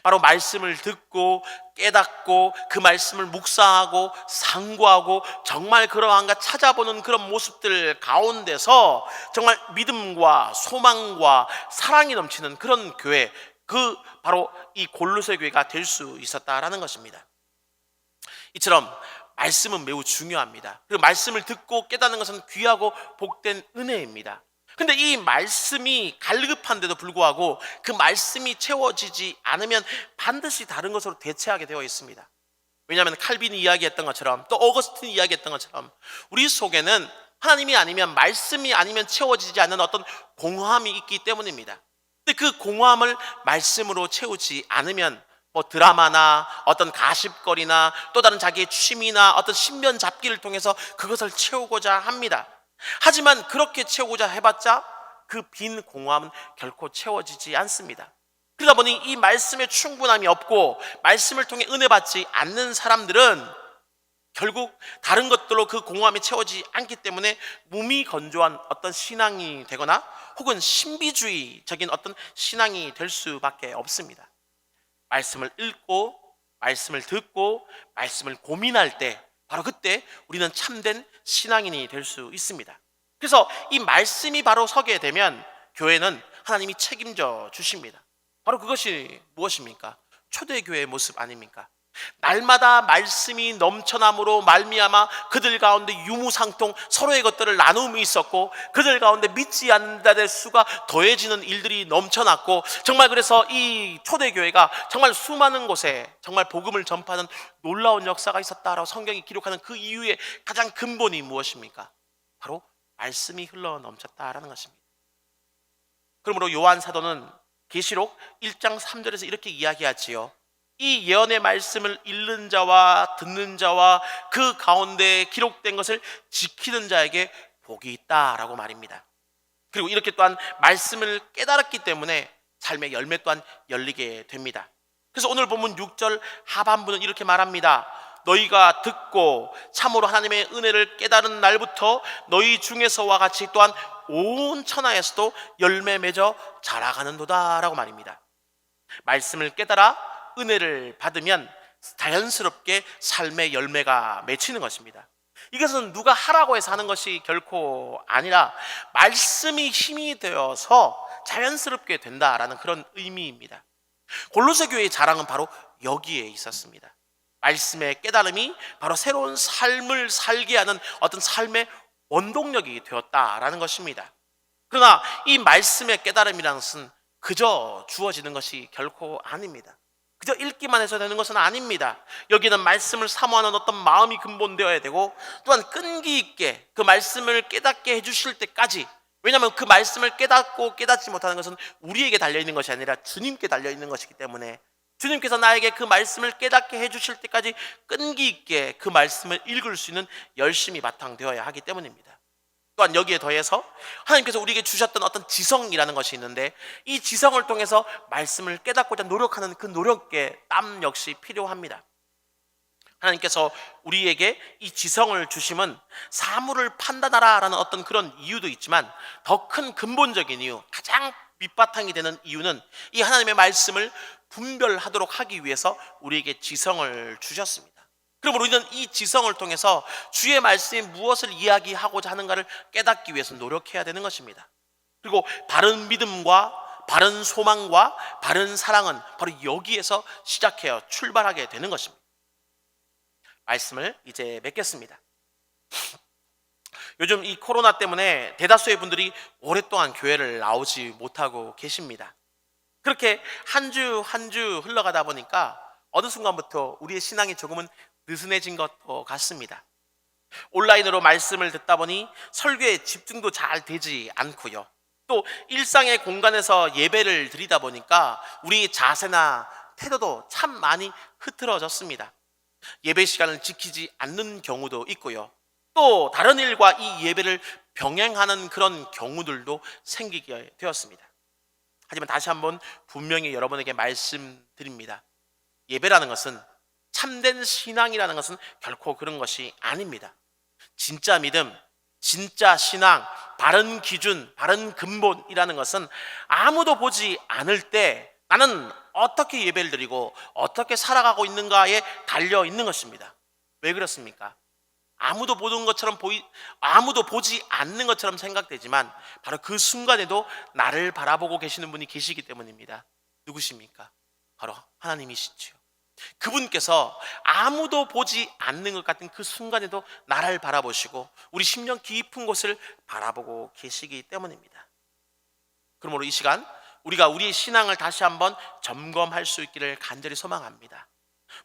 바로 말씀을 듣고 깨닫고 그 말씀을 묵상하고 상고하고 정말 그러한가 찾아보는 그런 모습들 가운데서 정말 믿음과 소망과 사랑이 넘치는 그런 교회, 그 바로 이 골로새 교회가 될 수 있었다라는 것입니다. 이처럼 말씀은 매우 중요합니다. 그리고 말씀을 듣고 깨닫는 것은 귀하고 복된 은혜입니다. 근데 이 말씀이 갈급한데도 불구하고 그 말씀이 채워지지 않으면 반드시 다른 것으로 대체하게 되어 있습니다. 왜냐하면 칼빈이 이야기했던 것처럼, 또 어거스틴이 이야기했던 것처럼 우리 속에는 하나님이 아니면, 말씀이 아니면 채워지지 않는 어떤 공허함이 있기 때문입니다. 근데 그 공허함을 말씀으로 채우지 않으면 드라마나 어떤 가십거리나 또 다른 자기의 취미나 어떤 신변 잡기를 통해서 그것을 채우고자 합니다. 하지만 그렇게 채우고자 해봤자 그 빈 공허함은 결코 채워지지 않습니다. 그러다 보니 이 말씀에 충분함이 없고 말씀을 통해 은혜 받지 않는 사람들은 결국 다른 것들로 그 공허함이 채워지지 않기 때문에 무미건조한 어떤 신앙이 되거나 혹은 신비주의적인 어떤 신앙이 될 수밖에 없습니다. 말씀을 읽고 말씀을 듣고 말씀을 고민할 때, 바로 그때 우리는 참된 신앙인이 될 수 있습니다. 그래서 이 말씀이 바로 서게 되면 교회는 하나님이 책임져 주십니다. 바로 그것이 무엇입니까? 초대교회의 모습 아닙니까? 날마다 말씀이 넘쳐남으로 말미암아 그들 가운데 유무상통 서로의 것들을 나눔이 있었고, 그들 가운데 믿지 않는 자들의 수가 더해지는 일들이 넘쳐났고, 정말 그래서 이 초대교회가 정말 수많은 곳에 정말 복음을 전파하는 놀라운 역사가 있었다라고 성경이 기록하는 그 이유의 가장 근본이 무엇입니까? 바로 말씀이 흘러 넘쳤다라는 것입니다. 그러므로 요한 사도는 계시록 1장 3절에서 이렇게 이야기하지요. 이 예언의 말씀을 읽는 자와 듣는 자와 그 가운데 기록된 것을 지키는 자에게 복이 있다라고 말입니다. 그리고 이렇게 또한 말씀을 깨달았기 때문에 삶의 열매 또한 열리게 됩니다. 그래서 오늘 본문 6절 하반부는 이렇게 말합니다. 너희가 듣고 참으로 하나님의 은혜를 깨달은 날부터 너희 중에서와 같이 또한 온 천하에서도 열매 맺어 자라가는도다 라고 말입니다. 말씀을 깨달아 은혜를 받으면 자연스럽게 삶의 열매가 맺히는 것입니다. 이것은 누가 하라고 해서 하는 것이 결코 아니라 말씀이 힘이 되어서 자연스럽게 된다라는 그런 의미입니다. 골로새 교회의 자랑은 바로 여기에 있었습니다. 말씀의 깨달음이 바로 새로운 삶을 살게 하는 어떤 삶의 원동력이 되었다라는 것입니다. 그러나 이 말씀의 깨달음이라는 것은 그저 주어지는 것이 결코 아닙니다. 그저 읽기만 해서 되는 것은 아닙니다. 여기는 말씀을 사모하는 어떤 마음이 근본되어야 되고, 또한 끈기 있게 그 말씀을 깨닫게 해주실 때까지, 왜냐하면 그 말씀을 깨닫고 깨닫지 못하는 것은 우리에게 달려있는 것이 아니라 주님께 달려있는 것이기 때문에, 주님께서 나에게 그 말씀을 깨닫게 해주실 때까지 끈기 있게 그 말씀을 읽을 수 있는 열심이 바탕되어야 하기 때문입니다. 또한 여기에 더해서 하나님께서 우리에게 주셨던 어떤 지성이라는 것이 있는데, 이 지성을 통해서 말씀을 깨닫고자 노력하는 그 노력의 땀 역시 필요합니다. 하나님께서 우리에게 이 지성을 주심은 사물을 판단하라 라는 어떤 그런 이유도 있지만, 더 큰 근본적인 이유, 가장 밑바탕이 되는 이유는 이 하나님의 말씀을 분별하도록 하기 위해서 우리에게 지성을 주셨습니다. 그러므로 우리는 이 지성을 통해서 주의 말씀이 무엇을 이야기하고자 하는가를 깨닫기 위해서 노력해야 되는 것입니다. 그리고 바른 믿음과 바른 소망과 바른 사랑은 바로 여기에서 시작해요 출발하게 되는 것입니다. 말씀을 이제 맺겠습니다. 요즘 이 코로나 때문에 대다수의 분들이 오랫동안 교회를 나오지 못하고 계십니다. 그렇게 한 주 한 주 흘러가다 보니까 어느 순간부터 우리의 신앙이 조금은 느슨해진 것 같습니다. 온라인으로 말씀을 듣다 보니 설교에 집중도 잘 되지 않고요. 또 일상의 공간에서 예배를 드리다 보니까 우리 자세나 태도도 참 많이 흐트러졌습니다. 예배 시간을 지키지 않는 경우도 있고요. 또 다른 일과 이 예배를 병행하는 그런 경우들도 생기게 되었습니다. 하지만 다시 한번 분명히 여러분에게 말씀드립니다. 예배라는 것은, 참된 신앙이라는 것은 결코 그런 것이 아닙니다. 진짜 믿음, 진짜 신앙, 바른 기준, 바른 근본이라는 것은 아무도 보지 않을 때 나는 어떻게 예배를 드리고 어떻게 살아가고 있는가에 달려 있는 것입니다. 왜 그렇습니까? 아무도 보지 않는 것처럼 생각되지만 바로 그 순간에도 나를 바라보고 계시는 분이 계시기 때문입니다. 누구십니까? 바로 하나님이시죠. 그분께서 아무도 보지 않는 것 같은 그 순간에도 나를 바라보시고 우리 심령 깊은 곳을 바라보고 계시기 때문입니다. 그러므로 이 시간 우리가 우리의 신앙을 다시 한번 점검할 수 있기를 간절히 소망합니다.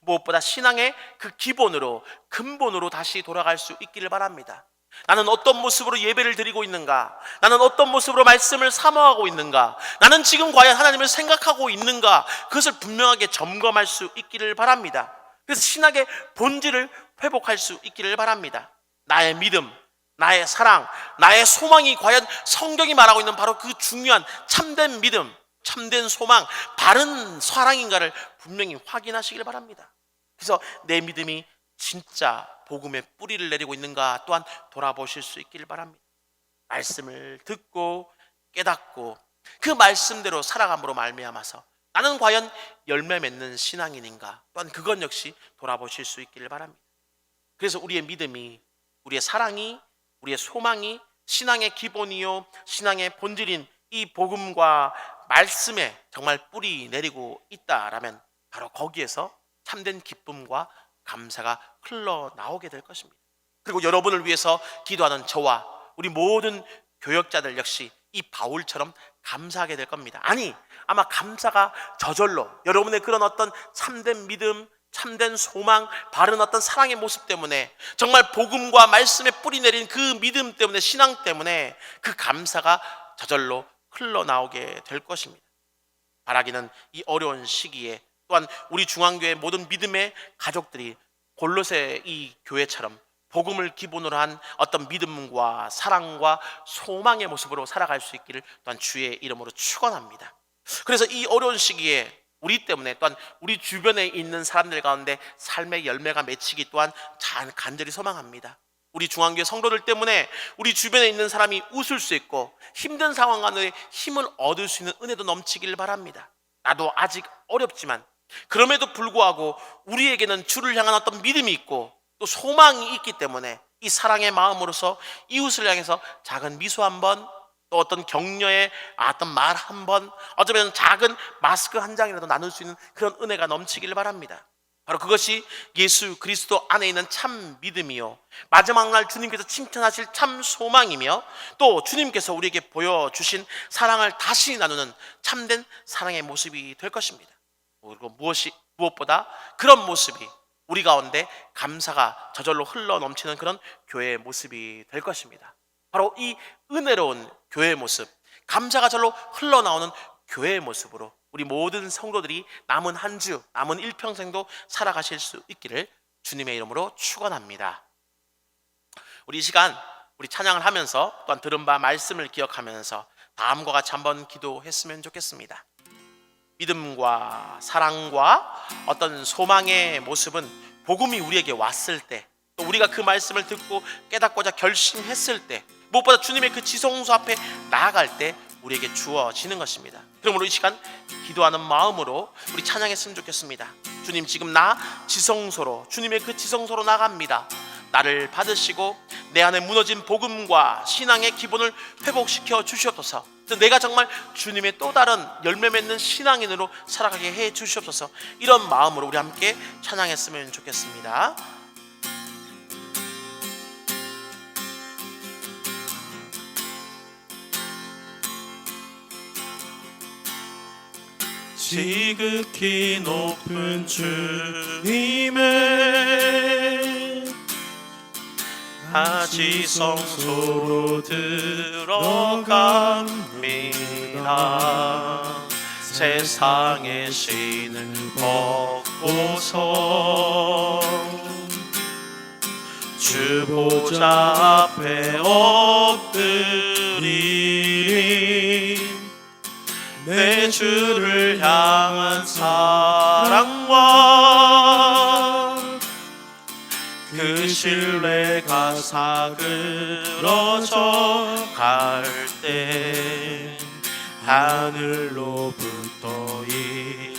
무엇보다 신앙의 그 기본으로, 근본으로 다시 돌아갈 수 있기를 바랍니다. 나는 어떤 모습으로 예배를 드리고 있는가? 나는 어떤 모습으로 말씀을 사모하고 있는가? 나는 지금 과연 하나님을 생각하고 있는가? 그것을 분명하게 점검할 수 있기를 바랍니다. 그래서 신학의 본질을 회복할 수 있기를 바랍니다. 나의 믿음, 나의 사랑, 나의 소망이 과연 성경이 말하고 있는 바로 그 중요한 참된 믿음, 참된 소망, 바른 사랑인가를 분명히 확인하시길 바랍니다. 그래서 내 믿음이 진짜 복음의 뿌리를 내리고 있는가 또한 돌아보실 수 있기를 바랍니다. 말씀을 듣고 깨닫고 그 말씀대로 살아감으로 말미암아서 나는 과연 열매 맺는 신앙인인가, 또한 그것 역시 돌아보실 수 있기를 바랍니다. 그래서 우리의 믿음이, 우리의 사랑이, 우리의 소망이 신앙의 기본이요 신앙의 본질인 이 복음과 말씀에 정말 뿌리 내리고 있다라면 바로 거기에서 참된 기쁨과 감사가 흘러나오게 될 것입니다. 그리고 여러분을 위해서 기도하는 저와 우리 모든 교역자들 역시 이 바울처럼 감사하게 될 겁니다. 아니, 아마 감사가 저절로 여러분의 그런 어떤 참된 믿음, 참된 소망, 바른 어떤 사랑의 모습 때문에, 정말 복음과 말씀에 뿌리 내린 그 믿음 때문에, 신앙 때문에 그 감사가 저절로 흘러나오게 될 것입니다. 바라기는 이 어려운 시기에 또한 우리 중앙교회 모든 믿음의 가족들이 골로새 이 교회처럼 복음을 기본으로 한 어떤 믿음과 사랑과 소망의 모습으로 살아갈 수 있기를 또한 주의 이름으로 축원합니다. 그래서 이 어려운 시기에 우리 때문에 또한 우리 주변에 있는 사람들 가운데 삶의 열매가 맺히기 또한 간절히 소망합니다. 우리 중앙교회 성도들 때문에 우리 주변에 있는 사람이 웃을 수 있고 힘든 상황 안에 힘을 얻을 수 있는 은혜도 넘치길 바랍니다. 나도 아직 어렵지만 그럼에도 불구하고 우리에게는 주를 향한 어떤 믿음이 있고 또 소망이 있기 때문에 이 사랑의 마음으로서 이웃을 향해서 작은 미소 한번, 또 어떤 격려의 어떤 말 한번, 어쩌면 작은 마스크 한 장이라도 나눌 수 있는 그런 은혜가 넘치길 바랍니다. 바로 그것이 예수 그리스도 안에 있는 참 믿음이요, 마지막 날 주님께서 칭찬하실 참 소망이며, 또 주님께서 우리에게 보여주신 사랑을 다시 나누는 참된 사랑의 모습이 될 것입니다. 그리고 무엇보다 그런 모습이 우리 가운데 감사가 저절로 흘러 넘치는 그런 교회의 모습이 될 것입니다. 바로 이 은혜로운 교회의 모습, 감사가 절로 흘러나오는 교회의 모습으로 우리 모든 성도들이 남은 한 주, 남은 일평생도 살아가실 수 있기를 주님의 이름으로 축원합니다. 우리 이 시간 우리 찬양을 하면서 또한 들은 바 말씀을 기억하면서 다음과 같이 한번 기도했으면 좋겠습니다. 믿음과 사랑과 어떤 소망의 모습은 복음이 우리에게 왔을 때, 또 우리가 그 말씀을 듣고 깨닫고자 결심했을 때, 무엇보다 주님의 그 지성소 앞에 나아갈 때 우리에게 주어지는 것입니다. 그러므로 이 시간 기도하는 마음으로 우리 찬양했으면 좋겠습니다. 주님, 지금 나 지성소로, 주님의 그 지성소로 나갑니다. 나를 받으시고 내 안에 무너진 복음과 신앙의 기본을 회복시켜 주시옵소서. 내가 정말 주님의 또 다른 열매 맺는 신앙인으로 살아가게 해 주시옵소서. 이런 마음으로 우리 함께 찬양했으면 좋겠습니다. 지극히 높은 주님의 지성소로 들어갑니다. 세상의 신을 벗고서 주 보좌 앞에 엎드리리. 내 주를 향한 사랑과 그 신뢰가 사그러져 갈 때 하늘로부터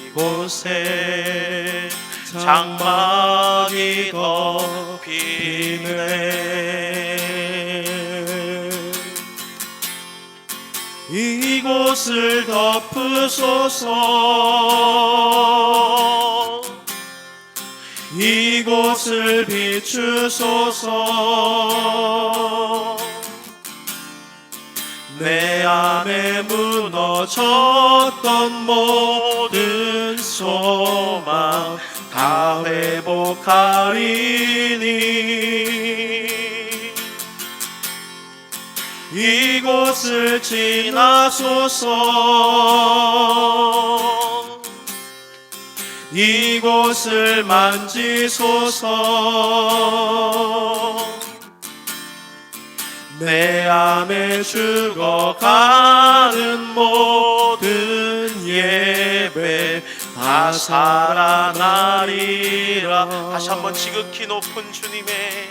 이곳에 장막이 덮이네. 이곳을 덮으소서. 이곳을 비추소서. 내 안에 무너졌던 모든 소망 다 회복하리니. 이곳을 지나소서. 이곳을 만지소서. 내 안에 죽어가는 모든 예배 다 살아나리라. 다시 한번 지극히 높은 주님의,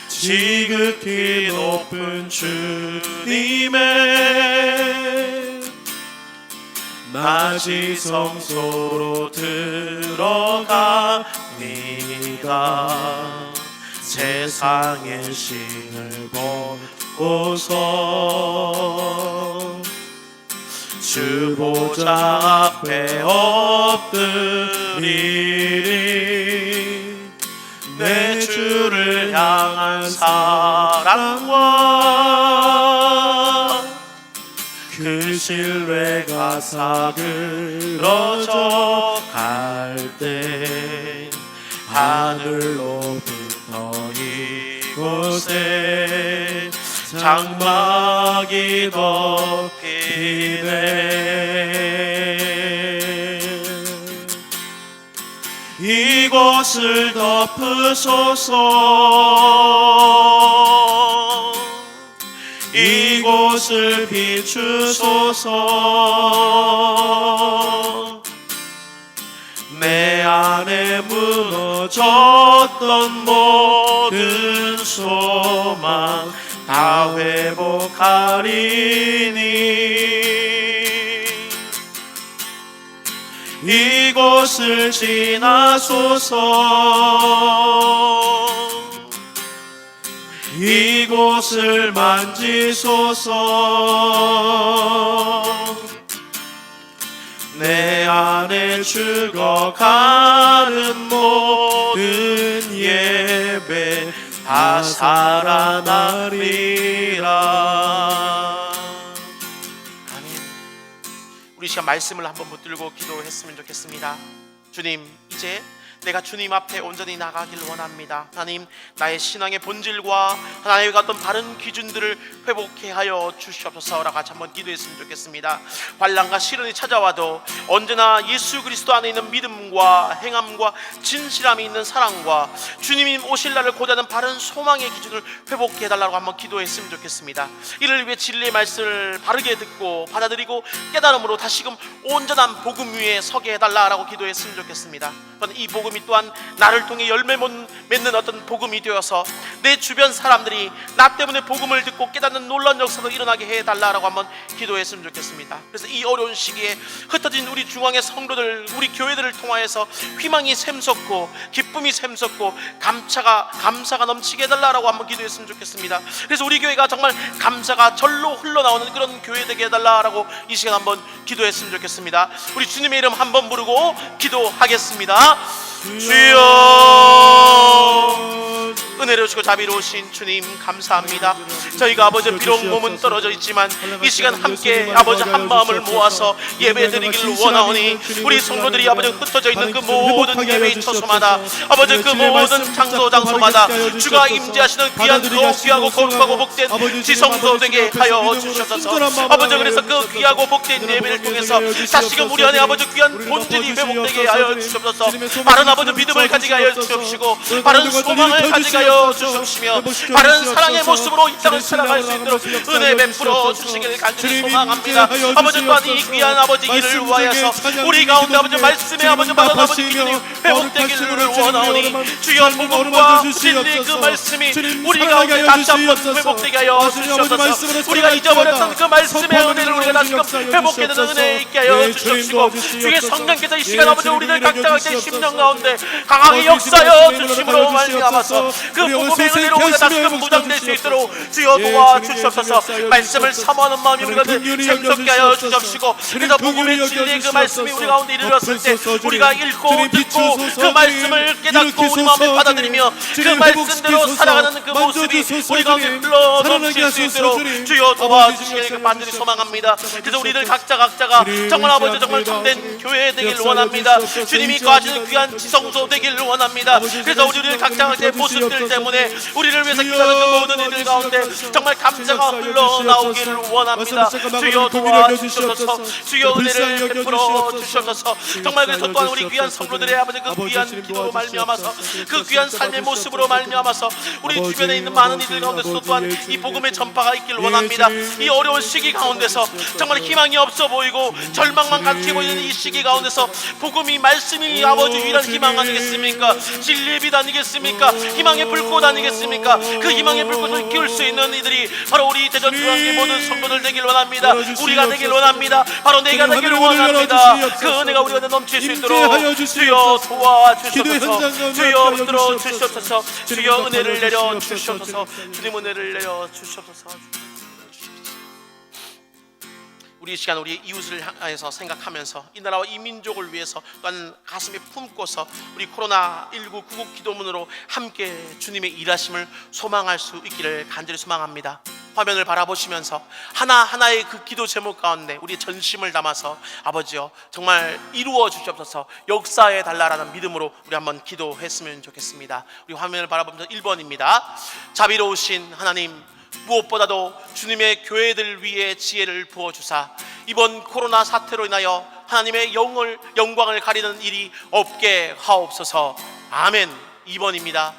지극히 높은 주님의 지성소로 들어갑니다. 세상의 신을 벗고서 주 보좌 앞에 엎드리리. 내 주를 향한 사랑과 그 신뢰가 사그러져 갈 때 하늘로부터 이곳에 장막이 덮이네. 이곳을 덮으소서. 이곳을 비추소서. 내 안에 무너졌던 모든 소망 다 회복하리니 이곳을 지나소서. 이곳을 만지소서. 내 안에 죽어가는 모든 예배 다 살아나리라. 아멘. 우리 시간 말씀을 한번 붙들고 기도했으면 좋겠습니다. 주님, 이제 내가 주님 앞에 온전히 나가길 원합니다. 하나님, 나의 신앙의 본질과 하나님의 어떤 바른 기준들을 회복해 하여 주시옵소서라고 같이 한번 기도했으면 좋겠습니다. 환난과 시련이 찾아와도 언제나 예수 그리스도 안에 있는 믿음과 행함과 진실함이 있는 사랑과 주님이 오실 날을 고대하는 바른 소망의 기준을 회복해 해달라고 한번 기도했으면 좋겠습니다. 이를 위해 진리의 말씀을 바르게 듣고 받아들이고 깨달음으로 다시금 온전한 복음 위에 서게 해달라고 기도했으면 좋겠습니다. 저는 이 복음이 또한 나를 통해 열매 맺는 어떤 복음이 되어서 내 주변 사람들이 나 때문에 복음을 듣고 깨닫는 놀라운 역사도 일어나게 해달라고 한번 기도했으면 좋겠습니다. 그래서 이 어려운 시기에 흩어진 우리 중앙의 성도들, 우리 교회들을 통하여서 희망이 샘솟고 기쁨이 샘솟고 감사가 넘치게 해달라고 한번 기도했으면 좋겠습니다. 그래서 우리 교회가 정말 감사가 절로 흘러나오는 그런 교회 되게 해달라고 이 시간 한번 기도했으면 좋겠습니다. 우리 주님의 이름 한번 부르고 기도하겠습니다. 주여, 은혜로 주시고 자비로우신 주님 감사합니다. 저희가 아버지 비록 몸은 떨어져 있지만 이 시간 함께 아버지 한 마음을 모아서 예배 드리기를 원하오니 우리 성도들이 아버지 흩어져 있는 그 모든 예배의 처소마다 아버지 그 모든 장소마다 주가 임재하시는 귀한 귀하고 거룩하고 복된 지성소 되게 하여 주셔서 아버지, 그래서 그 귀하고 복된 예배를 통해서 다시금 우리 안에 아버지 귀한 본질이 회복되게 하여 주옵소서. 바른 아버지 믿음을 가지게 하여 주옵시고 바른 소망을 가지게 하여 주옵시며 바른 사랑의 모습으로 이 땅을 살아갈 수 있도록 은혜 베풀어 주시기를 간절히 소망합니다. 아버지, 또한 이 귀한 아버지 일을 위하여서 우리 가운데 아버지 말씀의 아버지 바른 아버지 기준이 회복되기를 원하오니 주여 복음과 진리 그 말씀이 우리 가운데 다시 한번 회복되게 하여 주시옵소서. 우리가 잊어버렸던 그 말씀의 은혜를 우리가 다시금 회복해 되는 은혜 있게 하여 주시옵시고 주의 성령께서 이 시간 아버지 우리들 각자의 심령 가운데 강하게 역사하여 주심으로 말미암아서 그 복음의 은혜로 우리가 다시금 무장될 수 있도록 주여 도와주시옵소서. 말씀을 사모하는 마음이 우리가 샘솟게 하여 주시옵시고 그래서 복음의 진리의 그 말씀이 우리 가운데 이르렀을 때 우리가 읽고 듣고 그 말씀을 깨닫고 우리 마음에 받아들이며 그 말씀대로 살아가는 그 모습이 우리 가운데 흘러 넘칠 수 있도록 주여 도와주시기를 간절히 소망합니다. 그래서 우리들 각자가 정말 아버지 정말 참된 교회 되길 원합니다. 주님이 거하시는 귀한 지성소 되길 원합니다. 그래서 우리들 각자의 모습들 때문에 우리를 위해서 기도하는 그 모든 이들 가운데 정말 감사가 흘러나오기를 원합니다. 주여 도와주셔서 주여 은혜를 베풀어 주셔서 정말 그래서 또한 우리 귀한 성도들의 아버지 그 귀한 기도로 말미암아서 그 귀한 삶의 모습으로 말미암아서 우리 주변에 있는 많은 이들 가운데서 또한 이 복음의 전파가 있길 원합니다. 이 어려운 시기 가운데서 정말 희망이 없어 보이고 절망만 감추고 보이는 이 시기 가운데서 복음이 말씀이 아버지 유일한 희망 아니겠습니까? 진리의 빛 아니겠습니까? 희망의 불꽃 아니겠습니까? 그 희망의 불꽃을 키울 수 있는 이들이 바로 우리 대전 중앙의 모든 성도들 되길 원합니다. 우리가 되길 원합니다. 바로 내가 되길 원합니다. 그 은혜가 우리가 넘칠 수 있도록 주여 도와주시옵소서. 주여 붙들어 주시옵소서. 주여 은혜를 내려 주시옵소서. 주님 은혜를 내려 주시옵소서. 우리 이 시간 우리 이웃을 향해서 생각하면서 이 나라와 이 민족을 위해서 또한 가슴에 품고서 우리 코로나19 구국 기도문으로 함께 주님의 일하심을 소망할 수 있기를 간절히 소망합니다. 화면을 바라보시면서 하나하나의 그 기도 제목 가운데 우리의 전심을 담아서 아버지여 정말 이루어 주시옵소서. 역사해 달라라는 믿음으로 우리 한번 기도했으면 좋겠습니다. 우리 화면을 바라보면서 1번입니다. 자비로우신 하나님, 무엇보다도 주님의 교회들 위에 지혜를 부어주사 이번 코로나 사태로 인하여 하나님의 영광을 가리는 일이 없게 하옵소서. 아멘. 2번입니다.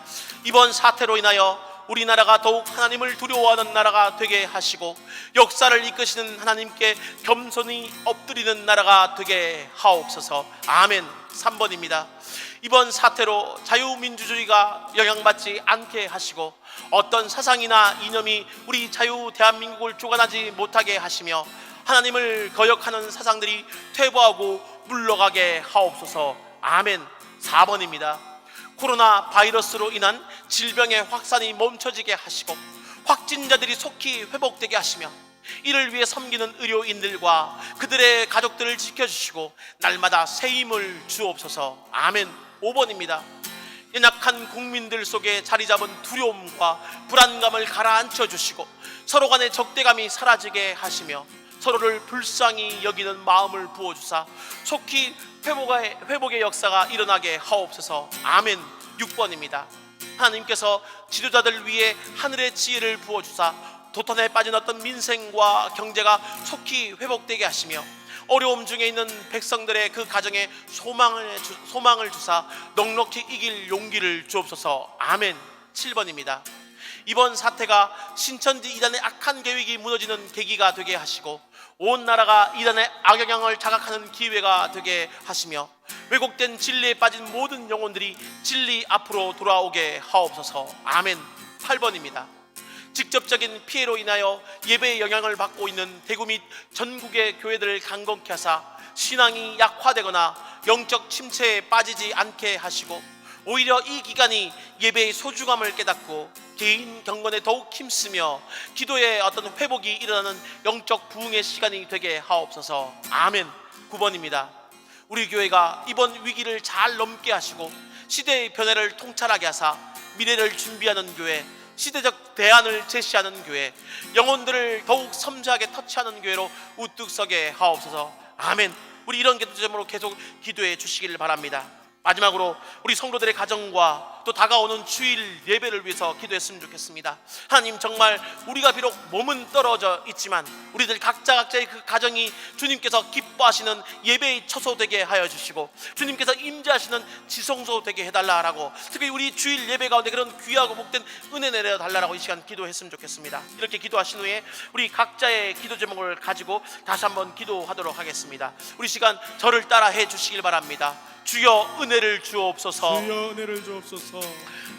이번 사태로 인하여 우리나라가 더욱 하나님을 두려워하는 나라가 되게 하시고 역사를 이끄시는 하나님께 겸손히 엎드리는 나라가 되게 하옵소서. 아멘. 3번입니다. 이번 사태로 자유민주주의가 영향받지 않게 하시고 어떤 사상이나 이념이 우리 자유 대한민국을 주관하지 못하게 하시며 하나님을 거역하는 사상들이 퇴보하고 물러가게 하옵소서. 아멘. 4번입니다. 코로나 바이러스로 인한 질병의 확산이 멈춰지게 하시고 확진자들이 속히 회복되게 하시며 이를 위해 섬기는 의료인들과 그들의 가족들을 지켜주시고 날마다 새 힘을 주옵소서. 아멘. 5번입니다. 연약한 국민들 속에 자리 잡은 두려움과 불안감을 가라앉혀 주시고 서로 간의 적대감이 사라지게 하시며 서로를 불쌍히 여기는 마음을 부어주사 속히 회복의 역사가 일어나게 하옵소서. 아멘. 6번입니다. 하나님께서 지도자들 위해 하늘의 지혜를 부어주사 도탄에 빠진 어떤 민생과 경제가 속히 회복되게 하시며 어려움 중에 있는 백성들의 그 가정에 소망을 주사 넉넉히 이길 용기를 주옵소서. 아멘. 7번입니다. 이번 사태가 신천지 이단의 악한 계획이 무너지는 계기가 되게 하시고 온 나라가 이단의 악영향을 자각하는 기회가 되게 하시며 왜곡된 진리에 빠진 모든 영혼들이 진리 앞으로 돌아오게 하옵소서. 아멘. 8번입니다. 직접적인 피해로 인하여 예배에 영향을 받고 있는 대구 및 전국의 교회들을 강건케 하사 신앙이 약화되거나 영적 침체에 빠지지 않게 하시고 오히려 이 기간이 예배의 소중함을 깨닫고 개인 경건에 더욱 힘쓰며 기도의 어떤 회복이 일어나는 영적 부흥의 시간이 되게 하옵소서. 아멘. 9번입니다. 우리 교회가 이번 위기를 잘 넘게 하시고 시대의 변화를 통찰하게 하사 미래를 준비하는 교회, 시대적 대안을 제시하는 교회, 영혼들을 더욱 섬세하게 터치하는 교회로 우뚝 서게 하옵소서. 아멘. 우리 이런 기도 제목으로 계속 기도해 주시기를 바랍니다. 마지막으로 우리 성도들의 가정과 또 다가오는 주일 예배를 위해서 기도했으면 좋겠습니다. 하나님, 정말 우리가 비록 몸은 떨어져 있지만 우리들 각자의 그 가정이 주님께서 기뻐하시는 예배의 처소 되게 하여 주시고 주님께서 임재하시는 지성소 되게 해달라라고, 특히 우리 주일 예배 가운데 그런 귀하고 복된 은혜 내려달라고 이 시간 기도했으면 좋겠습니다. 이렇게 기도하신 후에 우리 각자의 기도 제목을 가지고 다시 한번 기도하도록 하겠습니다. 우리 시간 저를 따라 해 주시길 바랍니다. 주여 은혜를 주옵소서. 주여 은혜를 주옵소서.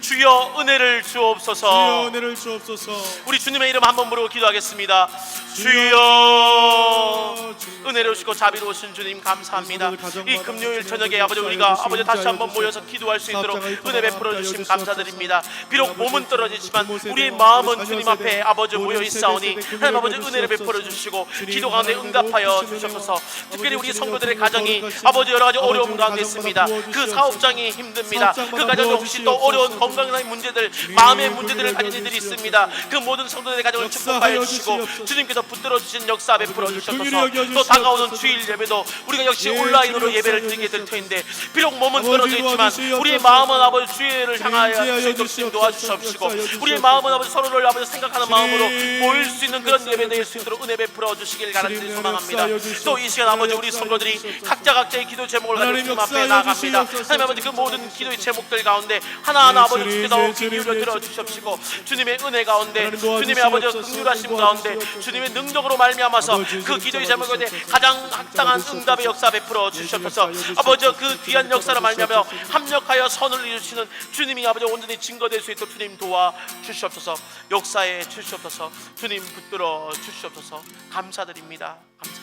주여 은혜를 주옵소서. 주여 은혜를 주옵소서. 우리 주님의 이름 한번 부르고 기도하겠습니다. 주여 은혜로우시고 자비로우신 주님 감사합니다. 이 금요일 저녁에 아버지 우리가 아버지 다시 한번 모여서 기도할 수 있도록 은혜 베풀어 주심 감사드립니다. 비록 몸은 떨어지지만 우리의 마음은 주님 앞에 아버지 모여 있사오니 하나님 아버지 은혜를 베풀어 주시고 기도 가운데 응답하여 주셔서 특별히 우리 성도들의 가정이 아버지 여러 가지 어려움 가운데 있습니다. 그 사업장이 힘듭니다. 그 가정에 혹시 또 어려운 건강의 문제들, 마음의 문제들을 가진 이들이 있습니다. 그 모든 성도들의 가정을 축복하여 주시고 주님께서 붙들어 주신 역사 베풀어 주셔서 또 다가오는 주일 예배도 우리가 역시 온라인으로 예배를 드리게 될 터인데 비록 몸은 떨어져 있지만 우리의 마음은 아버지 주의를 향하여 주님 도와주시옵시고 우리의 마음은 아버지 서로를 아버지 생각하는 마음으로 모일 수 있는 그런 예배 될 수 있도록 은혜 베풀어 주시길 간절히 소망합니다. 또 이 시간 아버지 우리 성도들이 각자의 기도 제목을 가지고 주님 앞에 나아갑니다. 하나님 아버지 그 모든 기도의 제목들 가운데 하나하나 아버지 주께서 귀 기울여 들어주시옵시고 주님의 은혜 가운데 주님의 아버지 긍휼하심 가운데 주님의 능력으로 말미암아서 그 기도의 제목에 가장 합당한 응답의 역사 베풀어 주시옵소서. 아버지 그 귀한 역사를 말미암아 합력하여 선을 이루시는 주님이 아버지 온전히 증거될 수 있도록 주님 도와 주시옵소서. 역사에 주시옵소서. 주님 붙들어 주시옵소서. 감사드립니다. 감사드립니다.